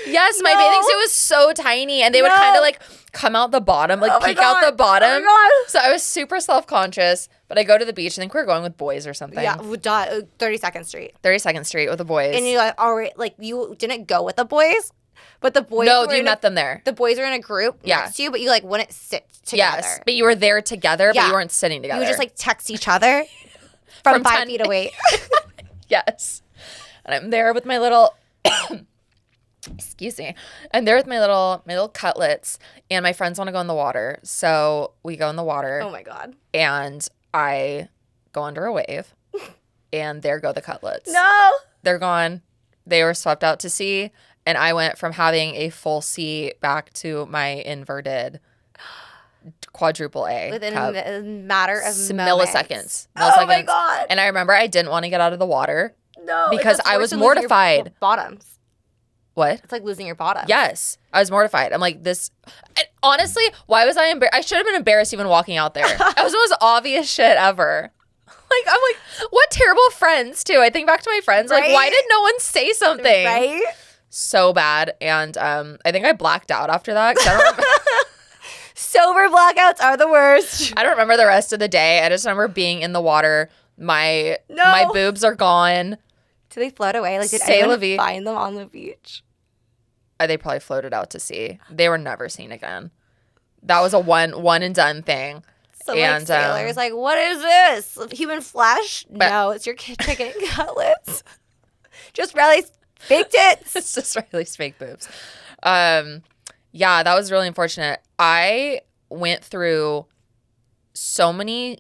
Yes, my bathing suit was so tiny, and they would kind of come out the bottom, peek out the bottom. Oh my God. So I was super self-conscious, but I go to the beach. I think we were going with boys or something. Yeah, 32nd Street. 32nd Street with the boys. And you're you didn't go with the boys, but the boys. No, you met them there. The boys were in a group next to you, but you wouldn't sit together. Yes, but you were there together, but you weren't sitting together. You would just text each other from 5 feet away. Yes, and I'm there with my little. Excuse me. I'm there with my little cutlets, and my friends want to go in the water. So we go in the water. Oh my God. And I go under a wave, and there go the cutlets. No. They're gone. They were swept out to sea, and I went from having a full C back to my inverted quadruple A within cup. a matter of milliseconds. Oh my God. And I remember I didn't want to get out of the water. No. Because I was mortified. Bottoms. What? It's like losing your bottom. Yes. I was mortified. I'm like, this. And honestly, why was I embarrassed? I should have been embarrassed even walking out there. That was the most obvious shit ever. I'm like, what terrible friends, too. I think back to my friends. Right? Why did no one say something? Right? So bad. And I think I blacked out after that. 'Cause I don't remember. Sober blackouts are the worst. I don't remember the rest of the day. I just remember being in the water. My boobs are gone. Do they float away? Like, did C'est la anyone vie. find them on the beach? They probably floated out to sea. They were never seen again. That was a one and done thing. So like sailors, like, what is this? Human flesh? No, it's your chicken cutlets. Just Riley's fake tits. It's just Riley's fake boobs. Yeah, that was really unfortunate. I went through so many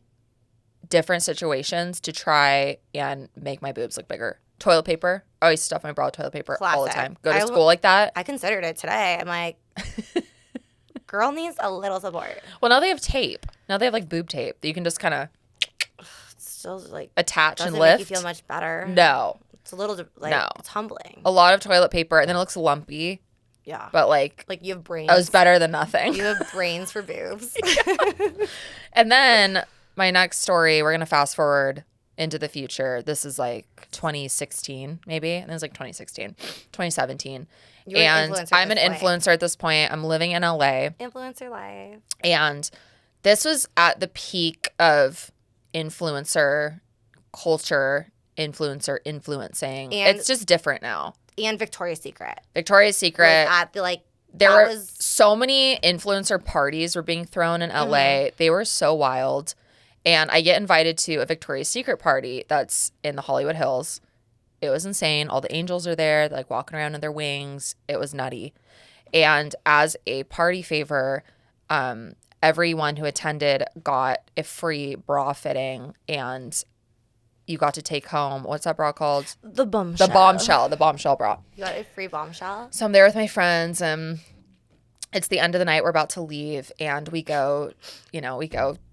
different situations to try and make my boobs look bigger. Toilet paper. I always stuff my bra with toilet paper all the time. Go to school like that. I considered it today. I'm like, girl needs a little support. Well, now they have tape. Now they have like boob tape that you can just kind of still like attach and lift. Doesn't make you feel much better. No. It's a little like it's humbling. A lot of toilet paper and then it looks lumpy. Yeah. But like you have brains. It was better than nothing. You have brains for boobs. And then my next story, we're going to fast forward into the future. This is like 2016 maybe. And it was like 2017. And I'm an influencer at this point. I'm living in LA. Influencer life. And this was at the peak of influencer culture, influencer influencing. And it's just different now. And Victoria's Secret. Victoria's Secret. At the there were so many influencer parties were being thrown in LA. Mm-hmm. They were so wild. And I get invited to a Victoria's Secret party that's in the Hollywood Hills. It was insane. All the angels are there. They're like walking around in their wings. It was nutty. And as a party favor, everyone who attended got a free bra fitting, and you got to take home, what's that bra called? The bombshell. The bombshell bra. You got a free bombshell? So I'm there with my friends, and it's the end of the night. We're about to leave, and we go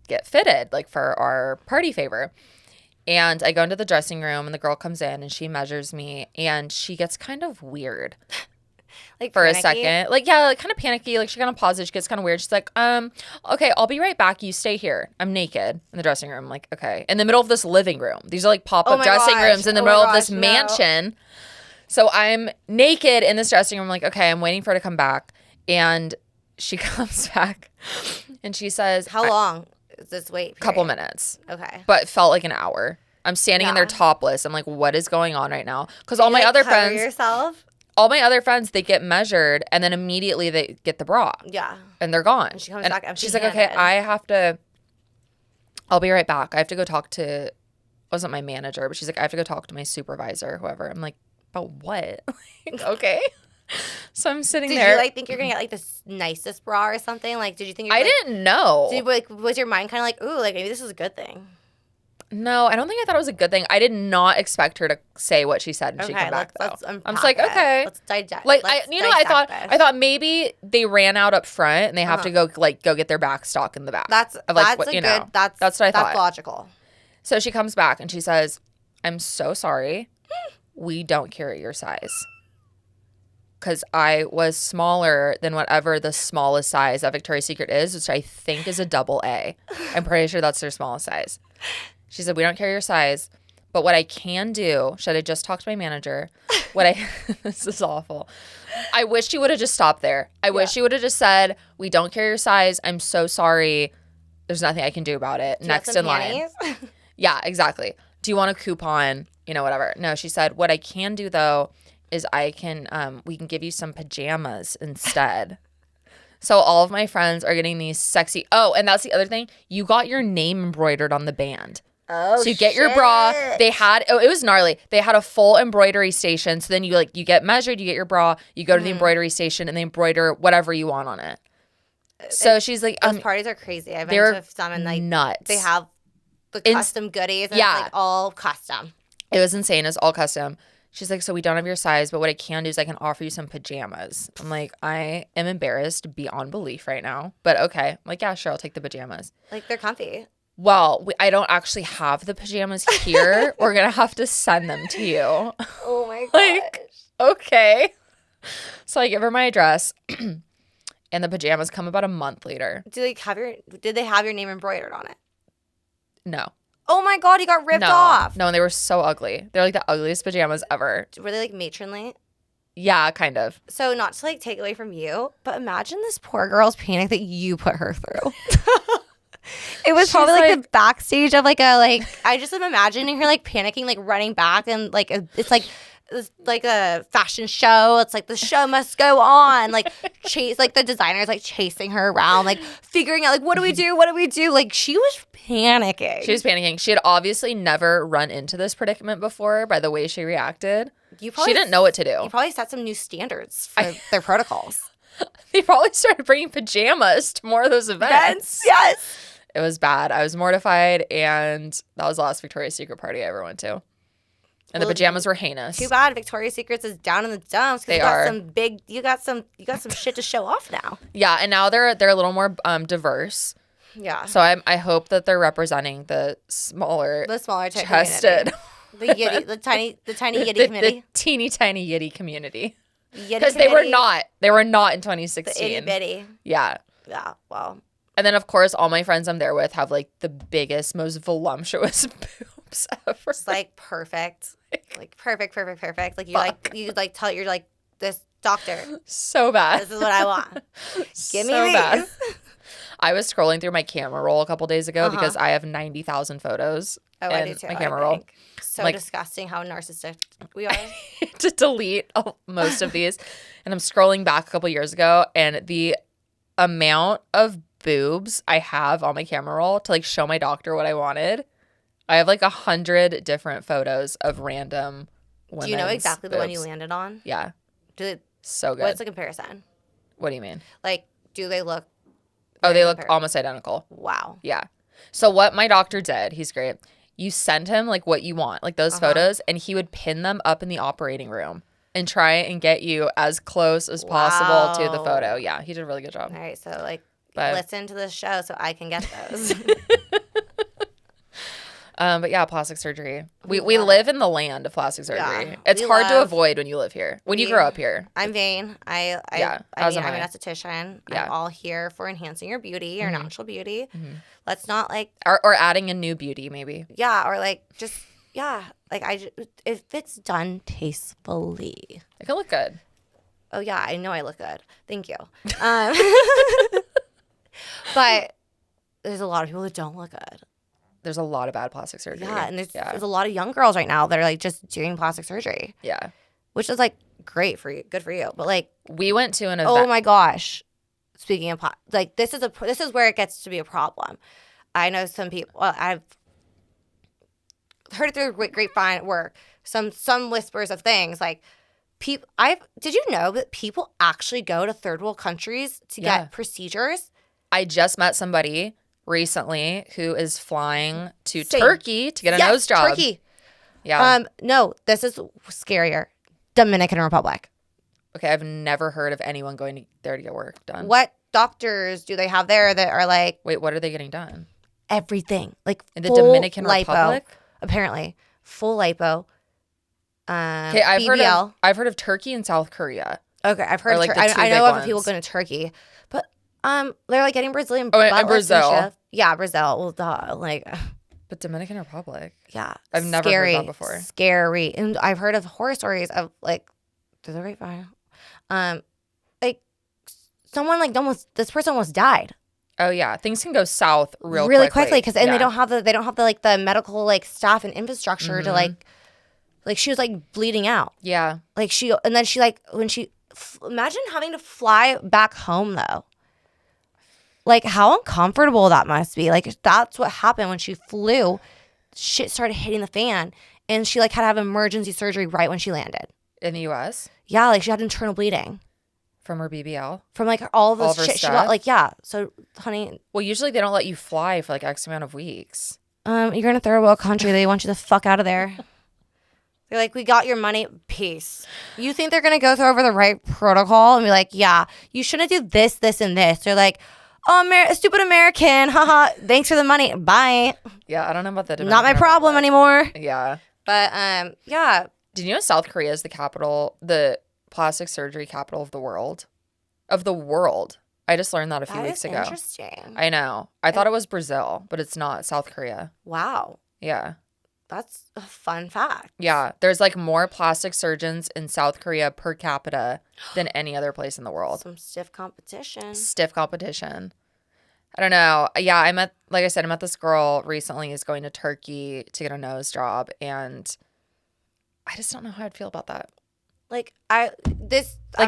get fitted, like for our party favor. And I go into the dressing room, and the girl comes in, and she measures me, and she gets kind of weird. Like for panicky? A second. Like, yeah, like kind of panicky. Like, she kind of pauses. She gets kind of weird. She's like, okay, I'll be right back. You stay here. I'm naked in the dressing room. I'm like, okay. In the middle of this living room. These are like pop-up dressing rooms in the middle of this mansion. So I'm naked in this dressing room. I'm like, okay, I'm waiting for her to come back. And she comes back and she says, how long is this wait period? Couple minutes. Okay. But it felt like an hour. I'm standing in there topless. I'm like, what is going on right now? Because all my other friends. Yourself? All my other friends, they get measured, and then immediately they get the bra. Yeah. And they're gone. And she comes back empty she's like, okay, I'll be right back. I have to go talk to, wasn't my manager, but she's like, I have to go talk to my supervisor, whoever. I'm like, about what? Okay. So I'm sitting there. Did you think you're going to get the nicest bra or something? Did you think I didn't know. Was your mind kind of ooh, maybe this is a good thing? No, I don't think I thought it was a good thing. I did not expect her to say what she said when she came back, though. I'm just like, okay. Let's digest. I thought maybe they ran out up front and they have to go get their back stock in the back. That's what I thought. That's logical. So she comes back and she says, I'm so sorry. We don't carry your size. Because I was smaller than whatever the smallest size that Victoria's Secret is, which I think is a double A. I'm pretty sure that's their smallest size. She said, we don't carry your size, but what I can do, should I just talk to my manager? This is awful. I wish she would have just stopped there. I wish she would have just said, we don't carry your size. I'm so sorry. There's nothing I can do about it. Next in line. Yeah, exactly. Do you want a coupon? Whatever. No, she said, what I can do though is we can give you some pajamas instead. So all of my friends are getting these sexy. Oh, and that's the other thing. You got your name embroidered on the band. Oh, so you get your bra. They had, it was gnarly. They had a full embroidery station. So then you get measured, you get your bra, you go to the embroidery station and they embroider whatever you want on it. So she's like, those parties are crazy. I've been to some and nuts. They have the custom goodies and it's all custom. It was insane. It's all custom. She's like, so we don't have your size, but what I can do is I can offer you some pajamas. I'm like, I am embarrassed beyond belief right now. But okay. I'm like, yeah, sure, I'll take the pajamas. They're comfy. Well, I don't actually have the pajamas here. We're going to have to send them to you. Oh my gosh. Okay. So I give her my address and the pajamas come about a month later. Did they have your name embroidered on it? No. Oh my God, he got ripped off. No, and they were so ugly. They're like the ugliest pajamas ever. Were they matronly? Yeah, kind of. So not to like take away from you, but imagine this poor girl's panic that you put her through. It was probably like the backstage of like I just am imagining her like panicking, like running back, and like it's like a fashion show. It's like the show must go on. Like chase, like the designer's like chasing her around, like figuring out like what do we do? What do we do? Like she was panicking. She was panicking. She had obviously never run into this predicament before by the way she reacted. She didn't know what to do. You probably set some new standards for their protocols. They probably started bringing pajamas to more of those events. Yes. It was bad. I was mortified, and that was the last Victoria's Secret party I ever went to. And the pajamas were heinous. Too bad Victoria's Secrets is down in the dumps. They are. You got some shit to show off now. Yeah, and now they're a little more diverse. Yeah. So I hope that they're representing the smaller chested, community. the tiny yitty community, the teeny tiny yitty community. Because they were not in 2016. The itty bitty. Yeah. Yeah. Well. And then of course all my friends I'm there with have like the biggest, most voluptuous boobs ever. It's like perfect. Like perfect. Like you tell you're like this doctor. So bad. This is what I want. Give me these. Bad. I was scrolling through my camera roll a couple days ago because I have 90,000 photos. Oh, I do too. My camera roll. So disgusting how narcissistic we are. To delete most of these. And I'm scrolling back a couple years ago, and the amount of boobs I have on my camera roll to like show my doctor what I wanted. I have like 100 different photos of random women's. Do you know exactly boobs. The one you landed on? Yeah. So good. What's the comparison? What do you mean? Like, do they look? Oh, they look almost identical. Wow. Yeah. So what my doctor did, he's great. You send him like what you want, like those photos, and he would pin them up in the operating room and try and get you as close as possible to the photo. Yeah, he did a really good job. All right, so listen to this show so I can get those. But yeah, plastic surgery. We live in the land of plastic surgery. Yeah, it's hard to avoid when you live here. When you grow up here. I'm vain. I'm an esthetician. Yeah. I'm all here for enhancing your beauty, your natural beauty. Mm-hmm. Let's not or adding a new beauty maybe. Yeah, or if it's done tastefully. It can look good. Oh yeah, I know I look good. Thank you. But there's a lot of people that don't look good. There's a lot of bad plastic surgery. Yeah, and there's a lot of young girls right now that are like just doing plastic surgery. Yeah. Which is like great for you, good for you. But like we went to an event. Oh my gosh. Speaking of this is where it gets to be a problem. I know some people. Well, I've heard it through grapevine at work. Some whispers of things like people. Did you know that people actually go to third world countries to get procedures? I just met somebody recently who is flying to Turkey to get a nose job. Turkey. Yeah. No, this is scarier. Dominican Republic. Okay, I've never heard of anyone going there to get work done. What doctors do they have there that are like? Wait, what are they getting done? Everything, like in the Dominican lipo, Republic. Apparently, full lipo. Okay, I've heard of Turkey and South Korea. Okay, I've heard. I know of people going to Turkey, but they're like getting Brazilian. And Brazil. Yeah, Brazil. Well, duh, like. But Dominican Republic. Yeah, I've never heard that before. Scary, and I've heard of horror stories of like, through the grapevine, like someone like this person almost died. Oh yeah, things can go south really quickly because they don't have the medical like staff and infrastructure to like she was like bleeding out. Yeah, like imagine having to fly back home though. Like how uncomfortable that must be. Like that's what happened when she flew. Shit started hitting the fan, and she like had to have emergency surgery right when she landed in the U.S. Yeah, like she had internal bleeding. From her BBL? From like all of shit she got. Like, yeah. So, honey. Well, usually they don't let you fly for like X amount of weeks. You're in a third world country. They want you the fuck out of there. They're like, we got your money. Peace. You think they're going to go through over the right protocol and be like, yeah, you shouldn't do this, this, and this. They're like, oh, stupid American. Haha. Thanks for the money. Bye. Yeah, I don't know about the Not my problem anymore. Yeah. But, yeah. Did you know South Korea is the plastic surgery capital of the world? I just learned that a few weeks ago. Interesting. I know. I thought it was Brazil, but it's not. South Korea. Wow. Yeah. That's a fun fact. Yeah. There's like more plastic surgeons in South Korea per capita than any other place in the world. Some stiff competition. Stiff competition. I don't know. Yeah, like I said, I met this girl recently who's going to Turkey to get a nose job, and I just don't know how I'd feel about that. Like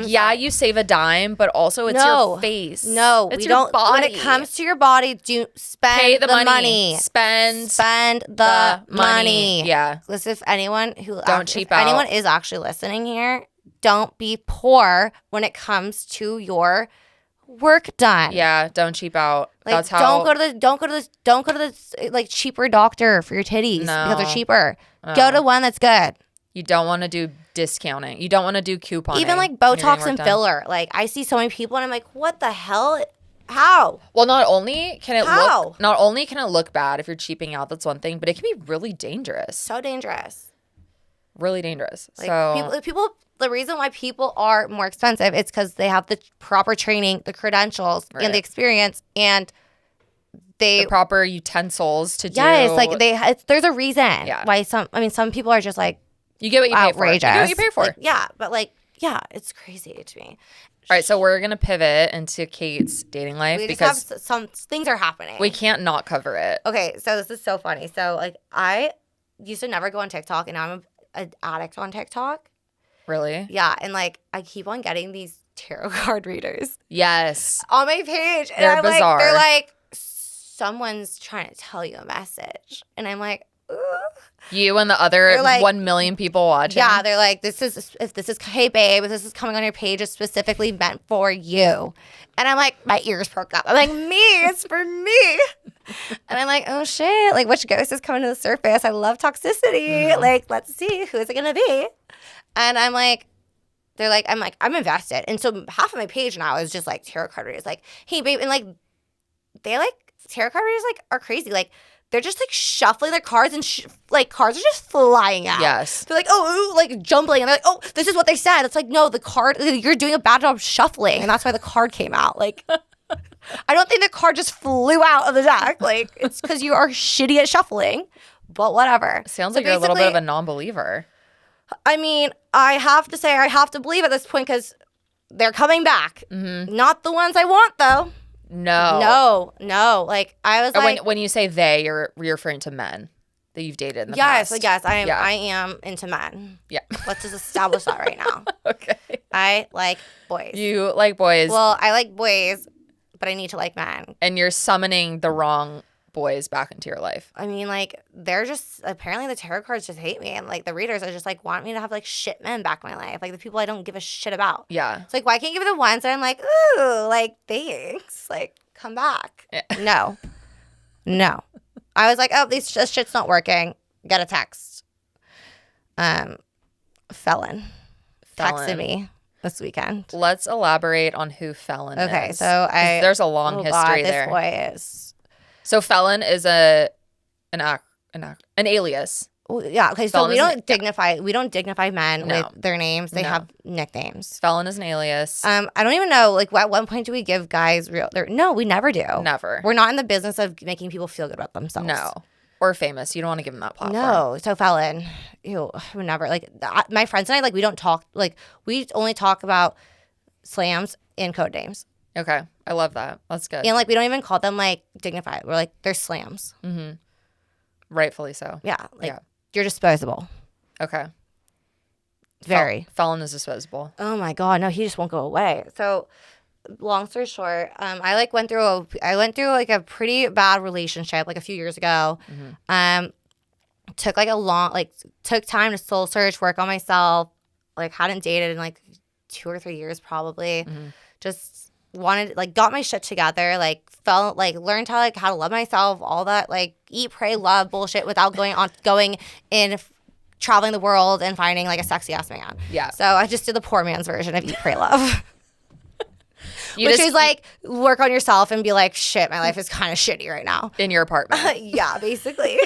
you save a dime, but also it's your face. No, it's we your don't. body. When it comes to your body, spend the money. Spend the money. Yeah. Listen, if anyone cheap out. Anyone is actually listening here, don't be poor when it comes to your work done. Yeah, don't cheap out. Like, that's how. Don't go to the like cheaper doctor for your titties because they're cheaper. No. Go to one that's good. You don't want to do discounting. You don't want to do couponing. Even like Botox and filler. Like I see so many people and I'm like, what the hell? How? Well, not only can it look bad if you're cheaping out, that's one thing, but it can be really dangerous. So dangerous. Really dangerous. Like, so people the reason why people are more expensive is because they have the proper training, the credentials, and the experience, and the proper utensils to do. Yes, like there's a reason why some people are just like, you get what you pay for. You get what you pay for. Like, yeah, but it's crazy to me. All right, so we're going to pivot into Kate's dating life because some things are happening. We can't not cover it. Okay, so this is so funny. So like I used to never go on TikTok, and now I'm an addict on TikTok. Really? Yeah, and like I keep on getting these tarot card readers. Yes. On my page. And they're bizarre. They're like, someone's trying to tell you a message. And I'm like, ugh. You and the other 1 million people watching. Yeah, they're like, hey babe, if this is coming on your page, it's specifically meant for you. And I'm like, my ears perk up. I'm like, me, it's for me. And I'm like, oh shit, like which ghost is coming to the surface? I love toxicity. Mm-hmm. Like, let's see, who is it gonna be? And I'm like, I'm invested. And so half of my page now is just like tarot card readers, like, hey babe, and like they like tarot card readers like are crazy. Like they're just like shuffling their cards and cards are just flying out. Yes. They're like, oh, like jumbling. And they're like, oh, this is what they said. It's like, no, the card, you're doing a bad job shuffling. And that's why the card came out. Like, I don't think the card just flew out of the deck. Like, it's because you are shitty at shuffling. But whatever. Sounds like you're a little bit of a non-believer. I mean, I have to say I have to believe at this point because they're coming back. Mm-hmm. Not the ones I want, though. No. Like I was like, when you say they, you're referring to men that you've dated in the past. Yes, I am into men. Yeah, let's just establish that right now. Okay. I like boys. You like boys. Well, I like boys, but I need to like men. And you're summoning the wrong boys back into your life. I mean, like they're just apparently the tarot cards just hate me, and like the readers are just like want me to have like shit men back in my life, like the people I don't give a shit about. Yeah, it's like why can't you give it the ones that I'm like, ooh, like thanks, like come back. Yeah. No. I was like, oh, this shit's not working. Get a text. Felon texted me this weekend. Let's elaborate on who Felon is. Okay, so there's a long history there. This boy is. So Felon is an alias. Well, yeah. Okay. So we don't dignify men with their names. They have nicknames. Felon is an alias. I don't even know. Like, at what point do we give guys real? No, we never do. Never. We're not in the business of making people feel good about themselves. No. Or famous. You don't want to give them that platform. No. So Felon, I would never like. My friends and I we don't talk. Like we only talk about slams and code names. Okay. I love that. That's good. And like we don't even call them like dignified. We're like they're slams. Mm-hmm. Rightfully so. Yeah. Like you're disposable. Okay. Very. Felon is disposable. Oh my God. No, he just won't go away. So long story short, I went through a pretty bad relationship like a few years ago. Mm-hmm. Took time to soul search, work on myself, like hadn't dated in like 2 or 3 years probably. Mm-hmm. Just wanted got my shit together, learned how to love myself, all that eat, pray, love bullshit without going in traveling the world and finding a sexy ass man. Yeah. So I just did the poor man's version of eat, pray, love. Which is work on yourself and be like, shit, my life is kind of shitty right now. In your apartment. Yeah, basically.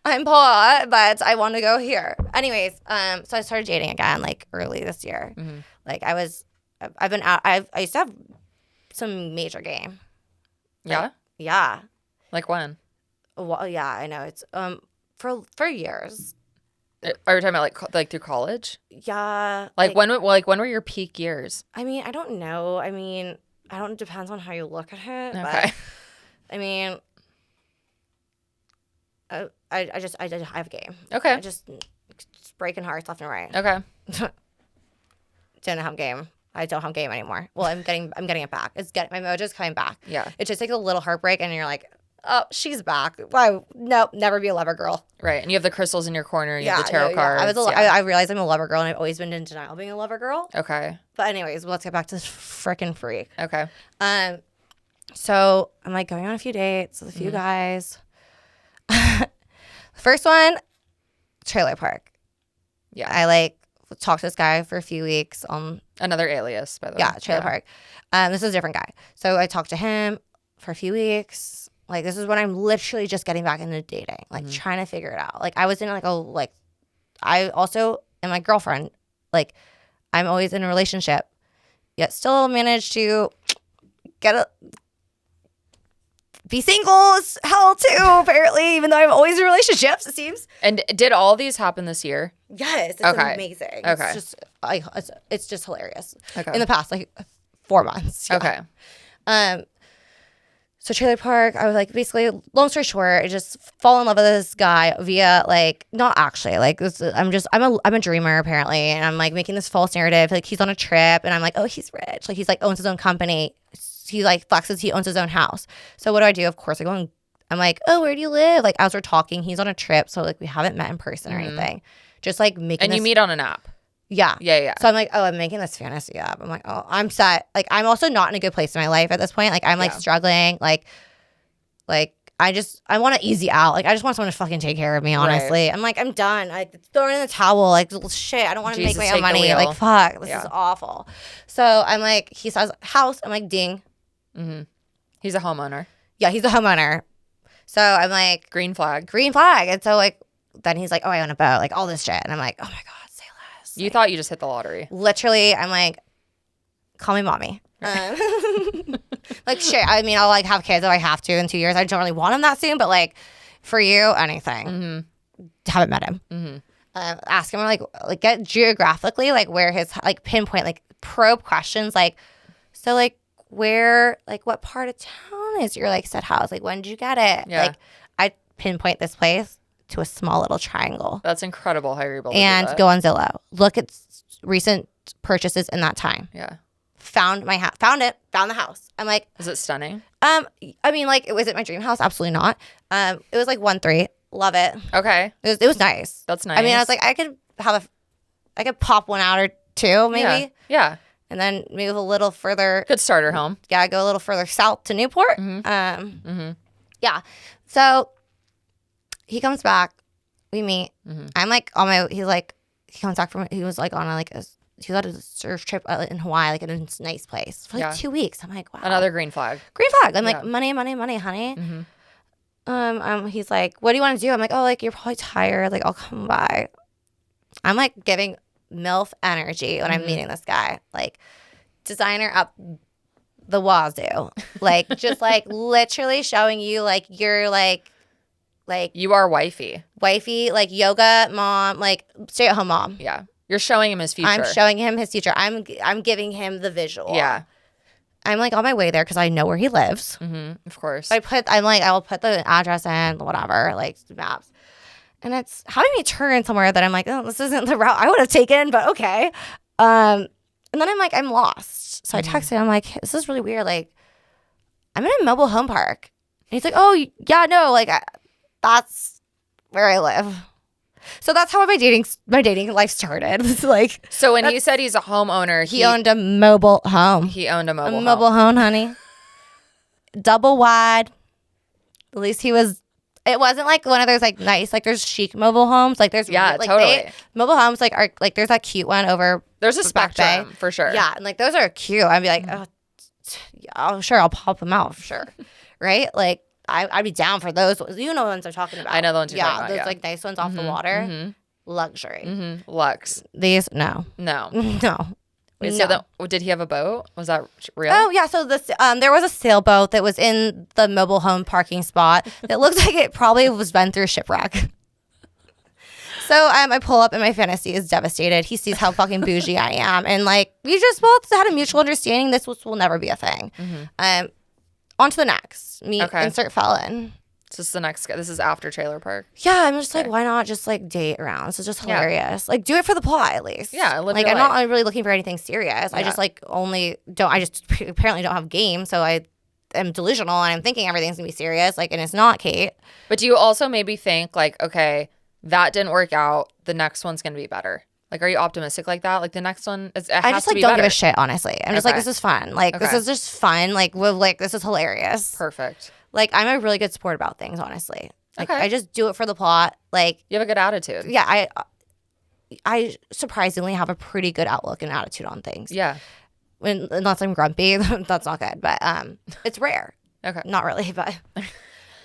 I'm poor, but I want to go here. Anyways, so I started dating again early this year. Mm-hmm. I used to have some major game. Yeah? Yeah. Like when? Well, yeah, I know. It's for years. Are you talking about like through college? Yeah. Like when were your peak years? I mean, I don't know. I mean, I don't. It depends on how you look at it. Okay. But, I mean, I have game. Okay. I just breaking hearts left and right. Okay. Didn't have game. I don't have game anymore. Well, I'm getting it back. My mojo's coming back. Yeah. It's just like a little heartbreak, and you're like, oh, she's back. Why? Nope, never be a lover girl. Right, and you have the crystals in your corner. You have the tarot cards. I realized I'm a lover girl, and I've always been in denial being a lover girl. Okay. But anyways, let's get back to this frickin' freak. Okay. So I'm like going on a few dates with a few guys. First one, trailer park. Yeah. I like talked to this guy for a few weeks. Another alias, by the way. Yeah, trailer park. This is a different guy. So I talked to him for a few weeks. Like, this is when I'm literally just getting back into dating, like trying to figure it out. Like, I was in I also am my girlfriend. Like, I'm always in a relationship, yet still manage to be single as hell too, apparently, even though I'm always in relationships, it seems. And did all these happen this year? Yes, it's amazing. Okay. It's just hilarious. Okay. In the past, 4 months. Yeah. Okay. So trailer park, I was like, basically, long story short, I just fall in love with this guy via not actually, I'm a dreamer apparently, and I'm like making this false narrative, like he's on a trip, and I'm like, oh, he's rich, like he's like owns his own company, he like flexes, he owns his own house. So what do? Of course, I'm like, oh, where do you live? Like as we're talking, he's on a trip, so like we haven't met in person or anything, just like making. And you meet on an app. Yeah. Yeah. So I'm like, oh, I'm making this fantasy up. I'm like, oh, I'm set. Like, I'm also not in a good place in my life at this point. Like, I'm like struggling. Like I want to easy out. Like, I just want someone to fucking take care of me, honestly. Right. I'm like, I'm done. I throw it in the towel. Like, shit, I don't want to make my own money. Like, fuck, this is awful. So I'm like, he says house. I'm like, ding. Mm-hmm. He's a homeowner. Yeah, he's a homeowner. So I'm like, green flag. And so like, then he's like, oh, I own a boat. Like all this shit. And I'm like, oh my God. You thought you just hit the lottery. Literally, I'm like, call me mommy. Like, shit. I mean, I'll like have kids if I have to in 2 years. I don't really want him that soon, but like, for you, anything. Mm-hmm. Haven't met him. Mm-hmm. Ask him like get geographically like where his like pinpoint like probe questions like, so like where like what part of town is your like said house? Like when did you get it? Yeah. Like I pinpoint this place to a small little triangle. That's incredible how you're able to and do that. Go on Zillow. Look at recent purchases in that time. Yeah. Found my house. Found the house. I'm like, is it stunning? I mean, like, was it my dream house? Absolutely not. It was like 1-3. Love it. Okay. It was nice. That's nice. I mean, I was like, I could pop one out or two maybe. Yeah. And then move a little further. Good starter home. Yeah, go a little further south to Newport. Yeah. So he comes back. We meet. I'm like on my. He comes back from. He was like on he was at a surf trip in Hawaii, like in a nice place for like 2 weeks. I'm like, wow. Another green flag. I'm like, money, honey. He's like, what do you want to do? I'm like, oh, like you're probably tired. Like I'll come by. I'm like giving MILF energy when I'm meeting this guy. Like designer up the wazoo. Like just like literally showing you like you're like you are wifey, like yoga mom, like stay-at-home mom. Yeah. You're showing him his future. I'm showing him his future. I'm giving him the visual. Yeah. I'm like on my way there because I know where he lives. Of course. I'll put the address in, whatever, like maps. And it's having me turn somewhere that I'm like, oh, this isn't the route I would have taken, but okay. And then I'm like, I'm lost. So I texted him, I'm like, this is really weird. Like, I'm in a mobile home park. And he's like, oh, yeah, no, like, that's where I live. So that's how my dating life started. It's like, so when you said he's a homeowner, he owned a mobile home. He owned a mobile home, honey. Double wide. At least he was. It wasn't like one of those like nice like there's chic mobile homes like there's like totally mobile homes like are like there's that cute one over. There's a spectrum for sure. Yeah, and like those are cute. I'd be like, oh, sure, I'll pop them out for sure, right? Like. I'd be down for those. You know the ones I'm talking about. I know the ones you're talking about. Those like nice ones off the water. Luxury. Luxe. These, no. Wait, so did he have a boat? Was that real? Oh, yeah. So this there was a sailboat that was in the mobile home parking spot that looks like it probably was been through a shipwreck. So I pull up and my fantasy is devastated. He sees how fucking bougie I am. And like, we just both had a mutual understanding this will never be a thing. On to the next. Insert felon. So this is the next guy. This is after Trailer Park. Yeah, I'm just like, why not just like date around? This is just hilarious. Like, do it for the plot at least. Yeah, like I'm not really looking for anything serious. I just like I just apparently don't have game, so I am delusional and I'm thinking everything's gonna be serious. Like, and it's not, Kate. But do you also maybe think like, okay, that didn't work out. The next one's gonna be better. Like, are you optimistic like that? Like the next one, I just like don't give a shit. Honestly, I'm just like, this is fun. Like this is just fun. Like this is hilarious. Perfect. Like, I'm a really good sport about things, honestly. Like, I just do it for the plot. Like, you have a good attitude. Yeah, I surprisingly have a pretty good outlook and attitude on things. Yeah. Unless I'm grumpy, that's not good. But it's rare. Okay. Not really, but.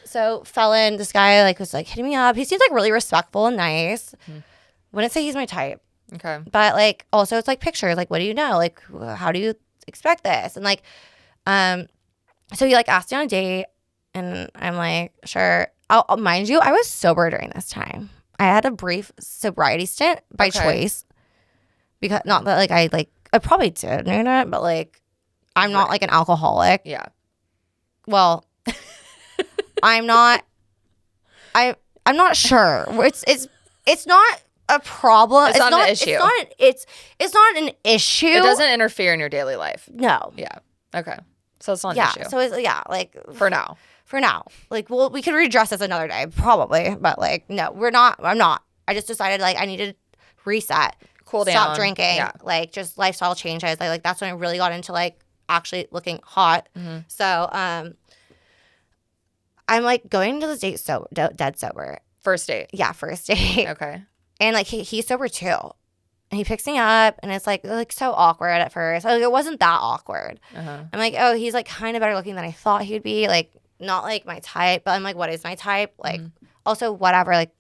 So, felon, this guy, like, was, like, hitting me up. He seems, like, really respectful and nice. Wouldn't say he's my type. Okay. But, like, also it's, like, pictures. Like, what do you know? Like, how do you expect this? And, like, so he, like, asked me on a date. And I'm like, sure. I'll mind you, I was sober during this time. I had a brief sobriety stint by choice. Because, not that, like, I probably did know that, but, like, I'm not, like, an alcoholic. Yeah. Well, I'm not sure. It's not a problem. It's not an issue. It's not an issue. It doesn't interfere in your daily life. No. Yeah. Okay. So it's not an issue. So it's like for now. For now. Like, well, we could redress this another day, probably. But like, no, we're not. I'm not. I just decided like I needed reset. Cool down. Stop drinking. Yeah. Like just lifestyle changes. Like that's when I really got into like actually looking hot. So I'm like going to this date dead sober. First date. Yeah, first date. Okay. And like he's sober too. And he picks me up and it's like so awkward at first. Like, it wasn't that awkward. I'm like, oh, he's like kind of better looking than I thought he'd be. Like not like my type, but I'm like, what is my type? Like also whatever. Like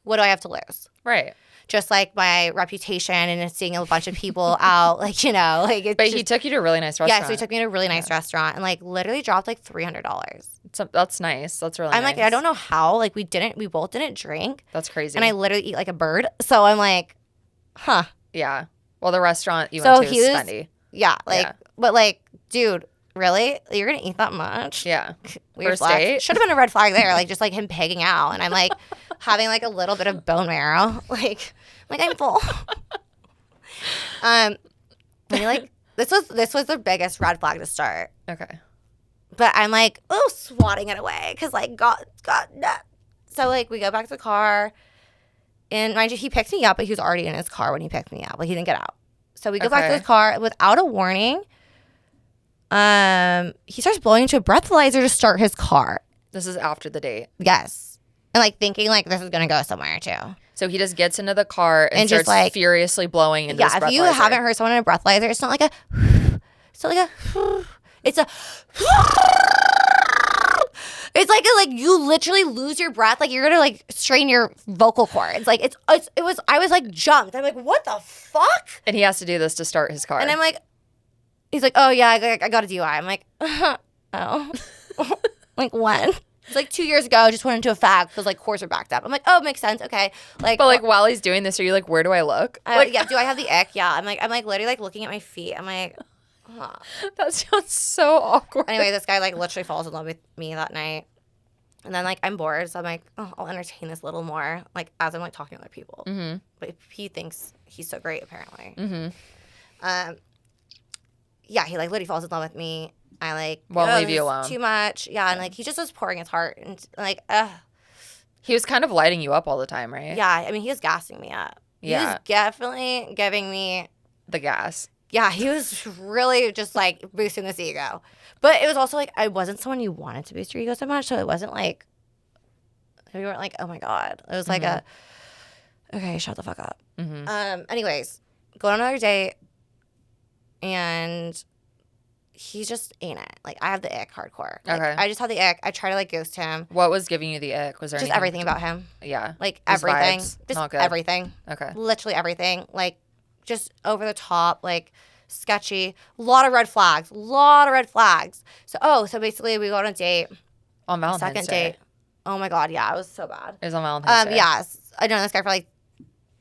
what do I have to lose? Right. Just like my reputation and seeing a bunch of people out, like, you know, like it's But he took you to a really nice restaurant. Yeah, so he took me to a really nice restaurant and like literally dropped like $300. That's nice. That's really nice. I'm like, I don't know how. Like we both didn't drink. That's crazy. And I literally eat like a bird. So I'm like, huh. Yeah. Well, the restaurant you went to is spendy. Yeah. Like, but like, dude, really? You're going to eat that much? Yeah. Weird First flag. date? Should have been a red flag there. Like, just like him pegging out. And I'm like having like a little bit of bone marrow. Like I'm full. And like, this was the biggest red flag to start. Okay. But I'm like, oh, swatting it away. Because like, God. So like, we go back to the car. And mind you, he picked me up, but he was already in his car when he picked me up. Like, he didn't get out. So we go back to his car without a warning. He starts blowing into a breathalyzer to start his car. This is after the date. Yes. And like thinking like this is going to go somewhere too. So he just gets into the car and starts just like furiously blowing into his breathalyzer. Yeah, if you haven't heard someone in a breathalyzer, it's not like a it's a it's like you literally lose your breath, like you're gonna like strain your vocal cords. Like I was like jumped. I'm like, what the fuck? And he has to do this to start his car. And I'm like, he's like, oh yeah, I got a DUI. I'm like, oh, like when? It's like 2 years ago. I just went into a fag because like cores are backed up. I'm like, oh, makes sense. Okay, like. But like while he's doing this, are you like, where do I look? Like, yeah, do I have the ick? Yeah, I'm like literally like looking at my feet. I'm like. Huh. That sounds so awkward. Anyway, this guy like literally falls in love with me that night. And then like I'm bored, so I'm like, oh, I'll entertain this a little more, like as I'm like talking to other people. But he thinks he's so great, apparently. Yeah, he like literally falls in love with me. I like won't leave you alone. Too much, yeah, and like he just was pouring his heart and like, he was kind of lighting you up all the time, right? Yeah, I mean he was gassing me up. He was definitely giving me the gas. Yeah, he was really just like boosting this ego. But it was also like I wasn't someone you wanted to boost your ego so much, so it wasn't like we weren't like, oh my God. It was like okay, shut the fuck up. Anyways, go on another date and he just ain't it. Like I have the ick hardcore. Like, okay. I just have the ick. I try to like ghost him. What was giving you the ick? Was there just everything about him? Yeah. Like his everything. Vibes. Just not good. everything. Okay. Literally everything. Like just over the top, like sketchy. A lot of red flags. So basically we go on a date. On Valentine's Second Day. date. Oh my God, yeah, it was so bad. It was on Valentine's Day. Yes. I know this guy for like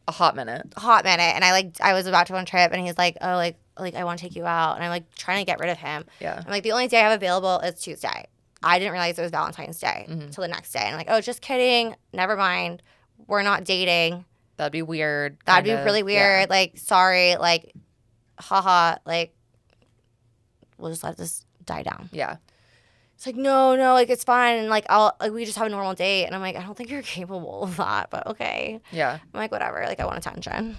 A hot minute. And I was about to go on a trip, and he's like, oh, like I want to take you out, and I'm like trying to get rid of him. Yeah. I'm like, the only day I have available is Tuesday. I didn't realize it was Valentine's Day until the next day. And I'm like, oh, just kidding. Never mind. We're not dating. That'd be weird. That'd be really weird. Yeah. Like, sorry. Like, haha. Like, we'll just let this die down. Yeah. It's like, no, like, it's fine. And, like, we just have a normal date. And I'm like, I don't think you're capable of that, but okay. Yeah. I'm like, whatever. Like, I want attention.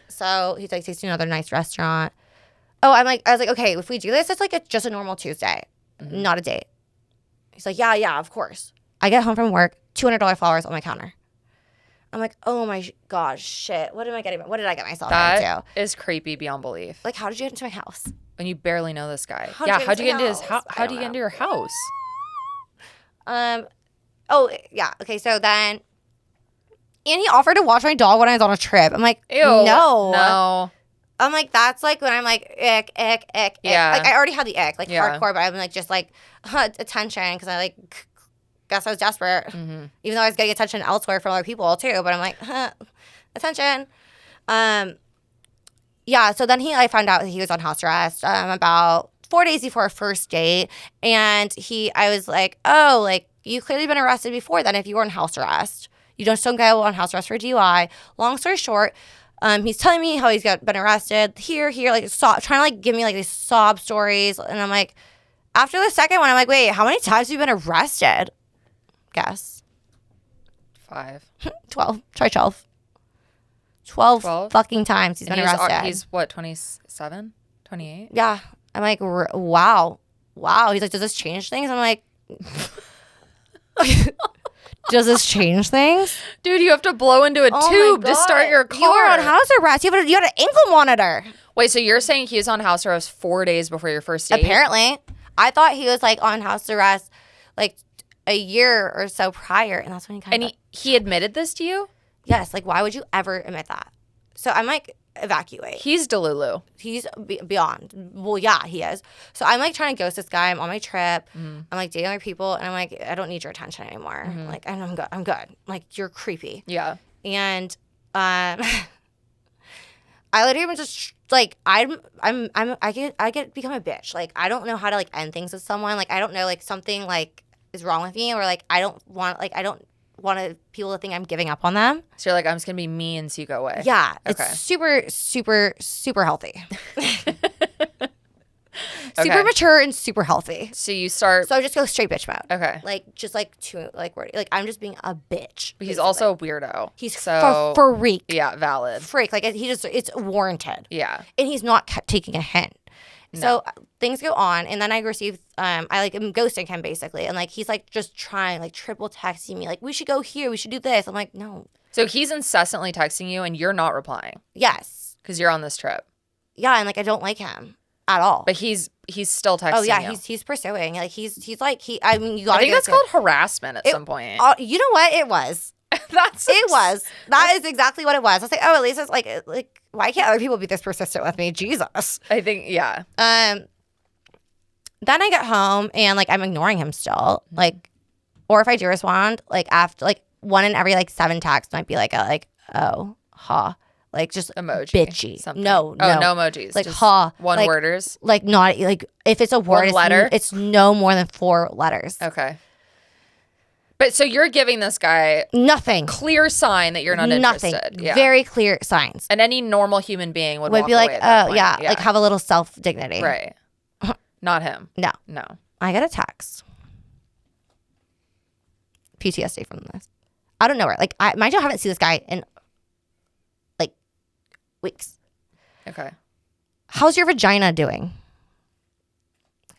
So he's like, takes me to another nice restaurant. Oh, I was like, okay, if we do this, it's like just a normal Tuesday, not a date. He's like, yeah, of course. I get home from work, $200 flowers on my counter. I'm like, oh my gosh, shit. What did I get myself into? That is creepy beyond belief. Like, how did you get into my house? And you barely know this guy. How'd you get into his house? How do you get into your house? Oh, yeah. Okay, so then, and he offered to watch my dog when I was on a trip. I'm like, ew, no. I'm like, that's like when I'm like, ick. Yeah. Like, I already had the ick, like hardcore, but I'm like, just like, attention, because I like, guess I was desperate. Mm-hmm. Even though I was getting attention elsewhere from other people too, but I'm like, attention. Yeah, so then I found out that he was on house arrest about 4 days before our first date, and I was like, oh, like, you clearly been arrested before then if you were on house arrest. You just don't go on house arrest for DUI. Long story short, he's telling me how he's been arrested here, like trying to like give me like these sob stories, and I'm like, after the second one, I'm like, wait, how many times have you been arrested? Guess. 5. 12. Try 12. 12 fucking times he's been arrested. He's what, 27? 28? Yeah. I'm like, wow. He's like, does this change things? I'm like, does this change things? Dude, you have to blow into a tube to start your car. You were on house arrest. You had an ankle monitor. Wait, so you're saying he was on house arrest 4 days before your first date? Apparently. I thought he was like on house arrest like a year or so prior, and that's when he kind of... And he admitted this to you? Yes. Like, why would you ever admit that? So I'm like, evacuate. He's Delulu. He's beyond. Well, yeah, he is. So I'm like trying to ghost this guy. I'm on my trip. I'm like dating other people, and I'm like, I don't need your attention anymore. Like, I'm good. Like, you're creepy. Yeah. And I literally am just like, I get become a bitch. Like, I don't know how to like end things with someone. Like, I don't know, like something like is wrong with me, or like I don't want people to think I'm giving up on them. So you're like, I'm just gonna be mean so you go away. Yeah. Okay. It's super, super, super healthy. Super mature and super healthy. So you start. So I just go straight bitch mode. Okay. Like, just like too, like I'm just being a bitch. But he's also a weirdo. He's so freak. Yeah, valid. Freak. Like it's warranted. Yeah. And he's not taking a hint. No. So things go on, and then I receive, I like am ghosting him basically, and like he's like just trying, like triple texting me, like we should go here, we should do this. I'm like, no. So he's incessantly texting you, and you're not replying. Yes. Because you're on this trip. Yeah, and like I don't like him at all. But he's still texting. Oh yeah, you. he's pursuing. Like he's like I mean, you got. I think that's called harassment at some point. You know what? It was. That is exactly what it was. I was like, oh, at least it's like why can't other people be this persistent with me? Jesus. I think, yeah. Then I get home and like I'm ignoring him still. Like, or if I do respond, like after like one in every like 7 texts might be like oh, ha. Like just emoji. Bitchy. Something. No emojis. Like just ha. One like, worders. Like not like if it's a word, one letter. It's no more than 4 letters. Okay. But so you're giving this guy nothing. Clear sign that you're not interested. Yeah. Very clear signs. And any normal human being would be like, oh yeah, like have a little self-dignity. Right. Not him. No. I get a text. PTSD from this. I don't know where. Like I haven't seen this guy in like weeks. Okay. How's your vagina doing?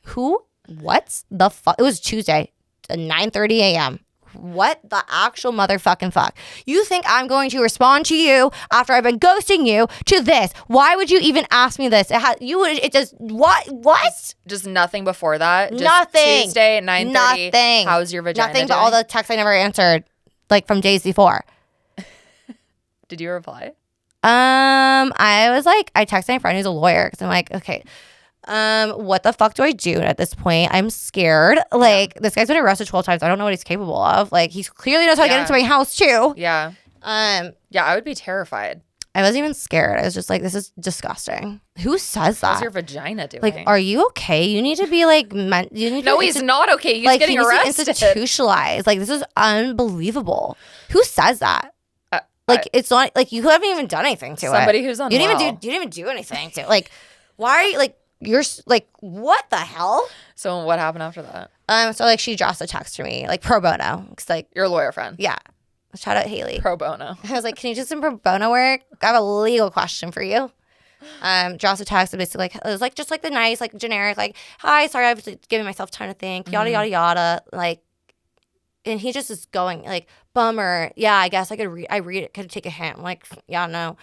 Who? What the fuck? It was Tuesday at 9:30 a.m. What the actual motherfucking fuck? You think I'm going to respond to you after I've been ghosting you to this? Why would you even ask me this? It just what? Just nothing before that? Just nothing. Tuesday at 9:30. Nothing. How's your vagina Nothing doing? but all the texts I never answered, like from days before. Did you reply? I was like, I texted my friend who's a lawyer because I'm like, okay, what the fuck do I do at this point? I'm scared. Like, this guy's been arrested 12 times. I don't know what he's capable of. Like, he's clearly knows how to get into my house too. Yeah. Yeah, I would be terrified. I wasn't even scared. I was just like, this is disgusting. Who says that? How's your vagina doing? Like, are you okay? You need to be like, no, he's not okay. He's like, getting arrested. Institutionalized. Like, this is unbelievable. Who says that? Like, it's not like you haven't even done anything to somebody who's unwell. You didn't even do anything to it. Like, why are you like you're like what the hell? So what happened after that? So like she dropped a text to me like pro bono because like your lawyer friend. Yeah. Shout out Haley. Pro bono. I was like, can you do some pro bono work? I have a legal question for you. Drops a text and basically like it was like just like the nice like generic like hi sorry I was giving myself time to think yada yada yada like. And he just is going like, bummer. Yeah, I guess I could read it, could take a hint. I'm like, yeah, no.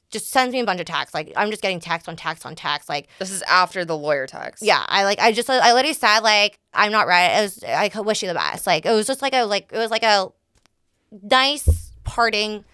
Just sends me a bunch of texts. Like, I'm just getting text on text on text. Like, this is after the lawyer text. Yeah, I literally said, like, I'm not ready. I wish you the best. Like, it was just like it was like a nice parting.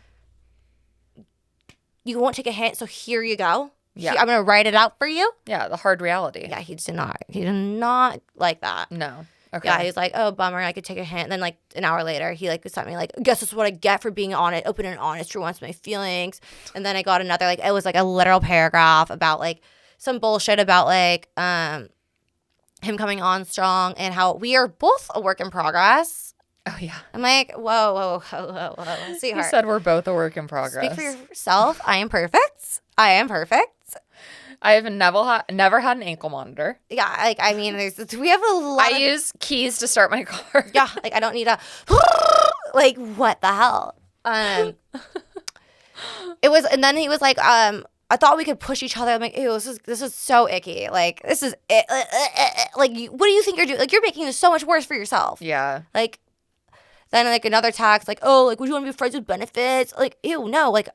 You won't take a hint, so here you go. Yeah. I'm going to write it out for you. Yeah, the hard reality. Yeah, he did not like that. No. Okay. Yeah, he's like, oh, bummer, I could take a hint. And then, like, an hour later, he, like, sent me, like, guess that's what I get for being honest, open and honest for once my feelings. And then I got another, like, it was, like, a literal paragraph about, like, some bullshit about, like, him coming on strong and how we are both a work in progress. Oh, yeah. I'm like, whoa, sweetheart. You said we're both a work in progress. Speak for yourself. I am perfect. I am perfect. I have never had an ankle monitor. Yeah, like, I mean, we have a lot I use keys to start my car. Yeah, like, I don't need a, like, what the hell? It was, and then he was like, I thought we could push each other. I'm like, ew, this is so icky. Like, this is, like, what do you think you're doing? Like, you're making this so much worse for yourself. Yeah. Like, then, like, another text, like, oh, like, would you want to be friends with benefits? Like, ew, no, like,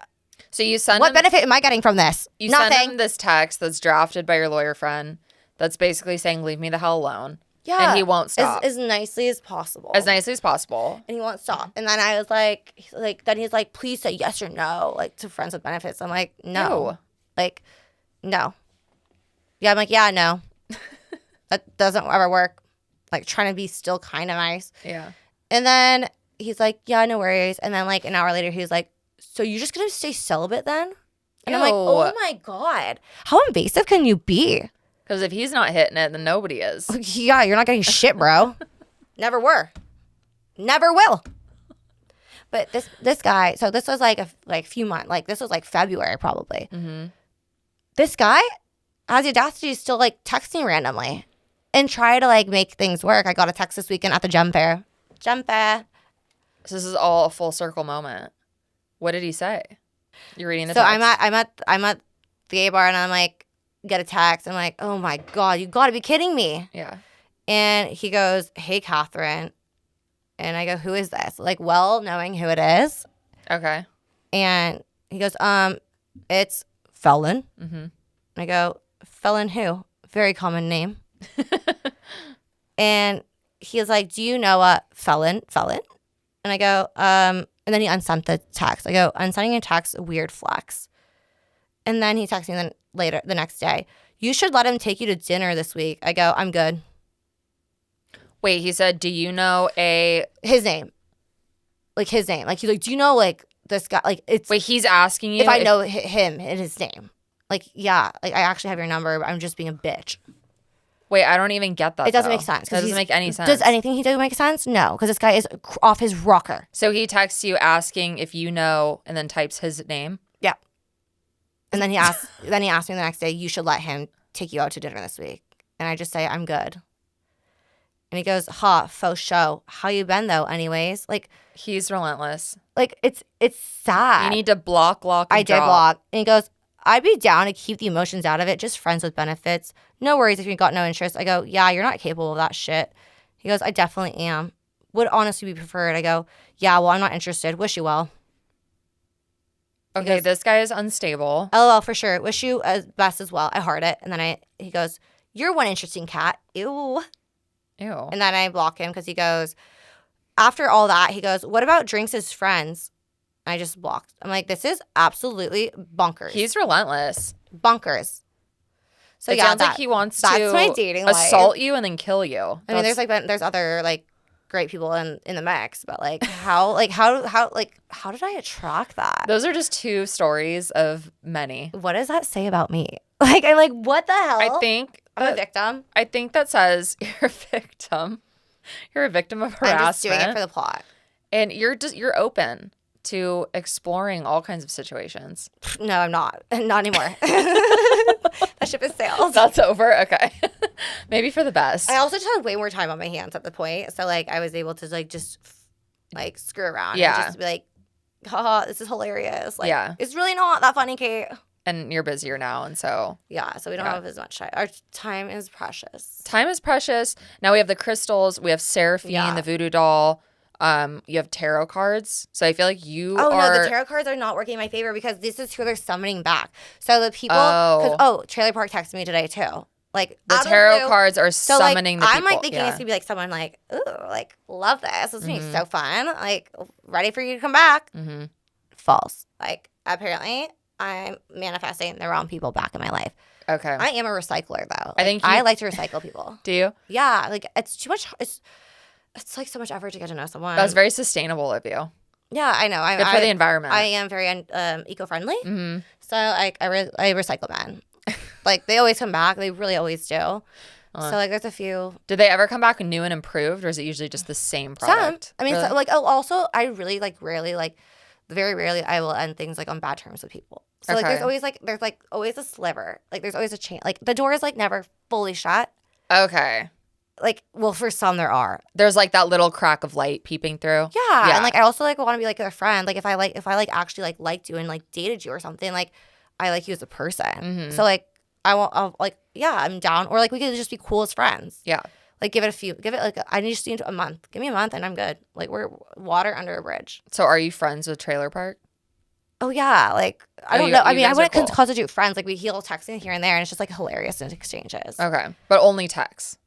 so you send what benefit am I getting from this? You Nothing. send him this text that's drafted by your lawyer friend that's basically saying, leave me the hell alone. Yeah. And he won't stop. As nicely as possible. As nicely as possible. And he won't stop. And then I was like, then he's like, please say yes or no, like, to friends with benefits. I'm like, no. Ew. Like, no. Yeah, I'm like, yeah, no. That doesn't ever work. Like, trying to be still kind of nice. Yeah. And then he's like, yeah, no worries. And then, like, an hour later, he was like, so you're just going to stay celibate then? And I'm like, oh, my God. How invasive can you be? Because if he's not hitting it, then nobody is. Yeah, you're not getting shit, bro. Never were. Never will. But this guy, so this was like a few months, like this was like February probably. Mm-hmm. This guy has the audacity to still like text me randomly and try to like make things work. I got a text this weekend at the gym fair. Gym fair. So this is all a full circle moment. What did he say? You're reading the text. So I'm at the gay bar and I'm like, get a text. I'm like, oh my God, you got to be kidding me. Yeah. And he goes, hey, Catherine. And I go, who is this? Like, well, knowing who it is. Okay. And he goes, it's Felon. Mm-hmm. And I go, Felon who? Very common name. And he was like, do you know a Felon? And I go, and then he unsent the text. I go, unsending a text, weird flex. And then he texts me the next day, you should let him take you to dinner this week. I go, I'm good. Wait, he said, do you know his name? Like, his name. Like, he's like, do you know, like, this guy? Like, it's... Wait, he's asking you if I know him and his name. Like, yeah. Like, I actually have your number, but I'm just being a bitch. Wait, I don't even get that, It doesn't make sense. That doesn't make any sense. Does anything he does make sense? No, because this guy is off his rocker. So he texts you asking if you know and then types his name? Yeah. And then he asks me the next day, you should let him take you out to dinner this week. And I just say, I'm good. And he goes, faux show. How you been, though, anyways? Like, he's relentless. Like, it's sad. You need to block, and I did block. And he goes, I'd be down to keep the emotions out of it. Just friends with benefits. No worries if you got no interest. I go, yeah, you're not capable of that shit. He goes, I definitely am. Would honestly be preferred. I go, yeah, well, I'm not interested. Wish you well. Okay, goes, this guy is unstable. LOL, for sure. Wish you best as well. I heart it. And then he goes, you're one interesting cat. Ew. And then I block him because he goes, after all that, he goes, what about drinks as friends? I just blocked. I'm like, this is absolutely bonkers. He's relentless. Bonkers. So it sounds like he wants to my dating assault life. you and then kill you. I mean, there's other like great people in the mix, but like how did I attract that? Those are just 2 stories of many. What does that say about me? Like, I'm like, what the hell? I think I'm a victim. I think that says you're a victim. You're a victim of harassment. I'm just doing it for the plot. And you're open to exploring all kinds of situations. No, I'm not. Not anymore. That ship has sailed. That's over? Okay. Maybe for the best. I also just had way more time on my hands at the point. So, like, I was able to, like, just, like, screw around. Yeah. And just be like, haha, this is hilarious. Like, Yeah. It's really not that funny, Kate. And you're busier now, and so. Yeah, so we don't have as much time. Our time is precious. Time is precious. Now we have the crystals. We have Seraphine, the voodoo doll. You have tarot cards. So I feel like you are... no, the tarot cards are not working in my favor because this is who they're summoning back. So the people... Trailer Park texted me today, too. Like, the tarot cards are summoning the people. I'm, like, thinking it's going to be, like, someone, like, ooh, like, love this. This is going to be so fun. Like, ready for you to come back. Mm-hmm. False. Like, apparently, I'm manifesting the wrong people back in my life. Okay. I am a recycler, though. Like, I like to recycle people. Do you? Yeah. Like, it's too much... It's like so much effort to get to know someone. That's very sustainable of you. Yeah, I know. Good for the environment. I am very eco-friendly. Mm-hmm. So like I recycle men. Like they always come back. They really always do. So like there's a few. Did they ever come back new and improved, or is it usually just the same product? Some. I mean, really? Also I really very rarely I will end things like on bad terms with people. So like there's always a sliver. Like there's always a chance. Like the door is like never fully shut. Okay. Like, well, for some there are. There's like that little crack of light peeping through. Yeah. And like I also like want to be like a friend. Like if I actually like liked you and like dated you or something, like I like you as a person. Mm-hmm. So like I'll like, yeah, I'm down. Or like we could just be cool as friends. Yeah. Like I just need a month. Give me a month and I'm good. Like we're water under a bridge. So are you friends with Trailer Park? Oh yeah. Like I don't know. I mean, I wouldn't constitute friends. Like he'll text me here and there and it's just like hilarious in exchanges. Okay. But only text.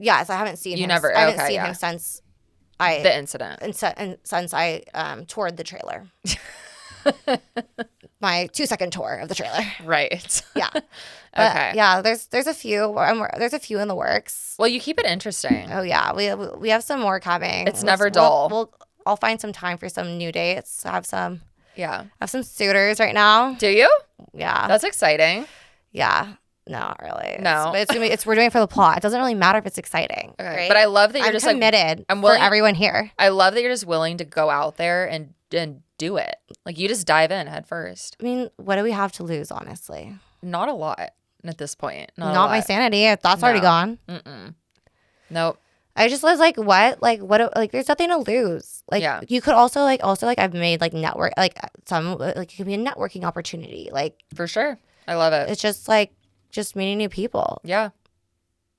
Yes, I haven't seen him. I haven't seen him since the incident. And since I toured the trailer. My 2-second tour of the trailer. Right. Yeah. Okay. Yeah, there's a few. There's a few in the works. Well, you keep it interesting. Oh yeah, we have some more coming. It's never dull. I'll find some time for some new dates. I have some suitors right now. Do you? Yeah. That's exciting. Yeah. No, not really. No. But we're doing it for the plot. It doesn't really matter if it's exciting. Okay. Right? But I love that you're just committed for everyone here. I love that you're just willing to go out there and do it. Like you just dive in head first. I mean, what do we have to lose, honestly? Not a lot at this point. Not my sanity. That's already gone. Mm-mm. Nope. I just was like, what? Like, what? Like, there's nothing to lose. Like, you could also I've made like network, like some, like it could be a networking opportunity. Like, for sure. I love it. It's just like, just meeting new people. Yeah.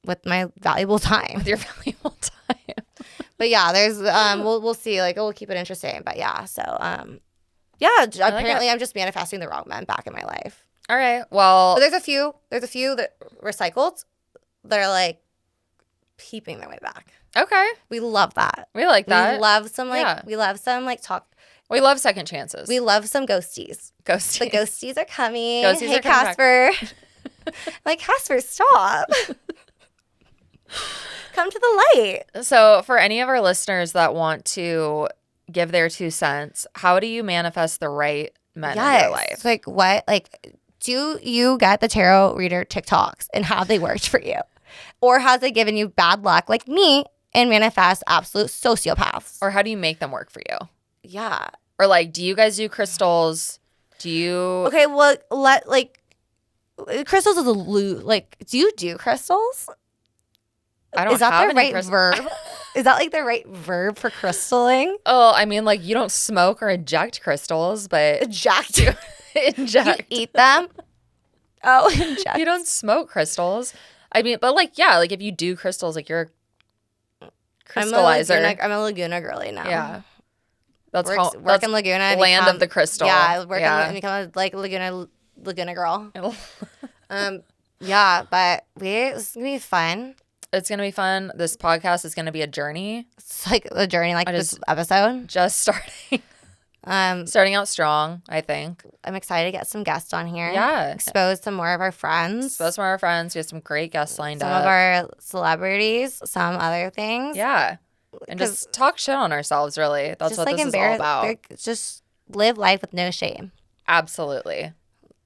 With my valuable time. With your valuable time. But yeah, there's we'll see. Like we'll keep it interesting. But yeah, so apparently I'm just manifesting the wrong men back in my life. All right. Well, but there's a few that recycled that are like peeping their way back. Okay. We love that. We like that. We love some talk. We love second chances. We love some ghosties. The ghosties are coming. Hey, Casper. Like, Casper, stop. Come to the light. So for any of our listeners that want to give their 2 cents, how do you manifest the right men in your life? Like what? Like, do you get the tarot reader TikToks and have they worked for you? Or has it given you bad luck like me and manifest absolute sociopaths? Or how do you make them work for you? Yeah. Or like, do you guys do crystals? Do you... Okay, well, crystals is do you do crystals? I don't. Is that have the right crystals. verb? Is that like the right verb for crystalling? Oh, I mean, like you don't smoke or eject crystals, but eject. Inject. You eat them. Oh, inject. You don't smoke crystals. I mean, but like yeah, like if you do crystals, like you're a crystallizer. I'm a Laguna girly now. Yeah. Work that's in Laguna. Land of the crystal. Yeah, and become like Laguna girl. Yeah, but it's gonna be fun. It's gonna be fun. This podcast is gonna be a journey. It's like a journey, like this episode. Just starting. Starting out strong, I think. I'm excited to get some guests on here. Yeah. Expose some more of our friends. We have some great guests lined up. Some of our celebrities, some other things. Yeah. and just talk shit on ourselves, really. That's what this is all about. Just live life with no shame. Absolutely.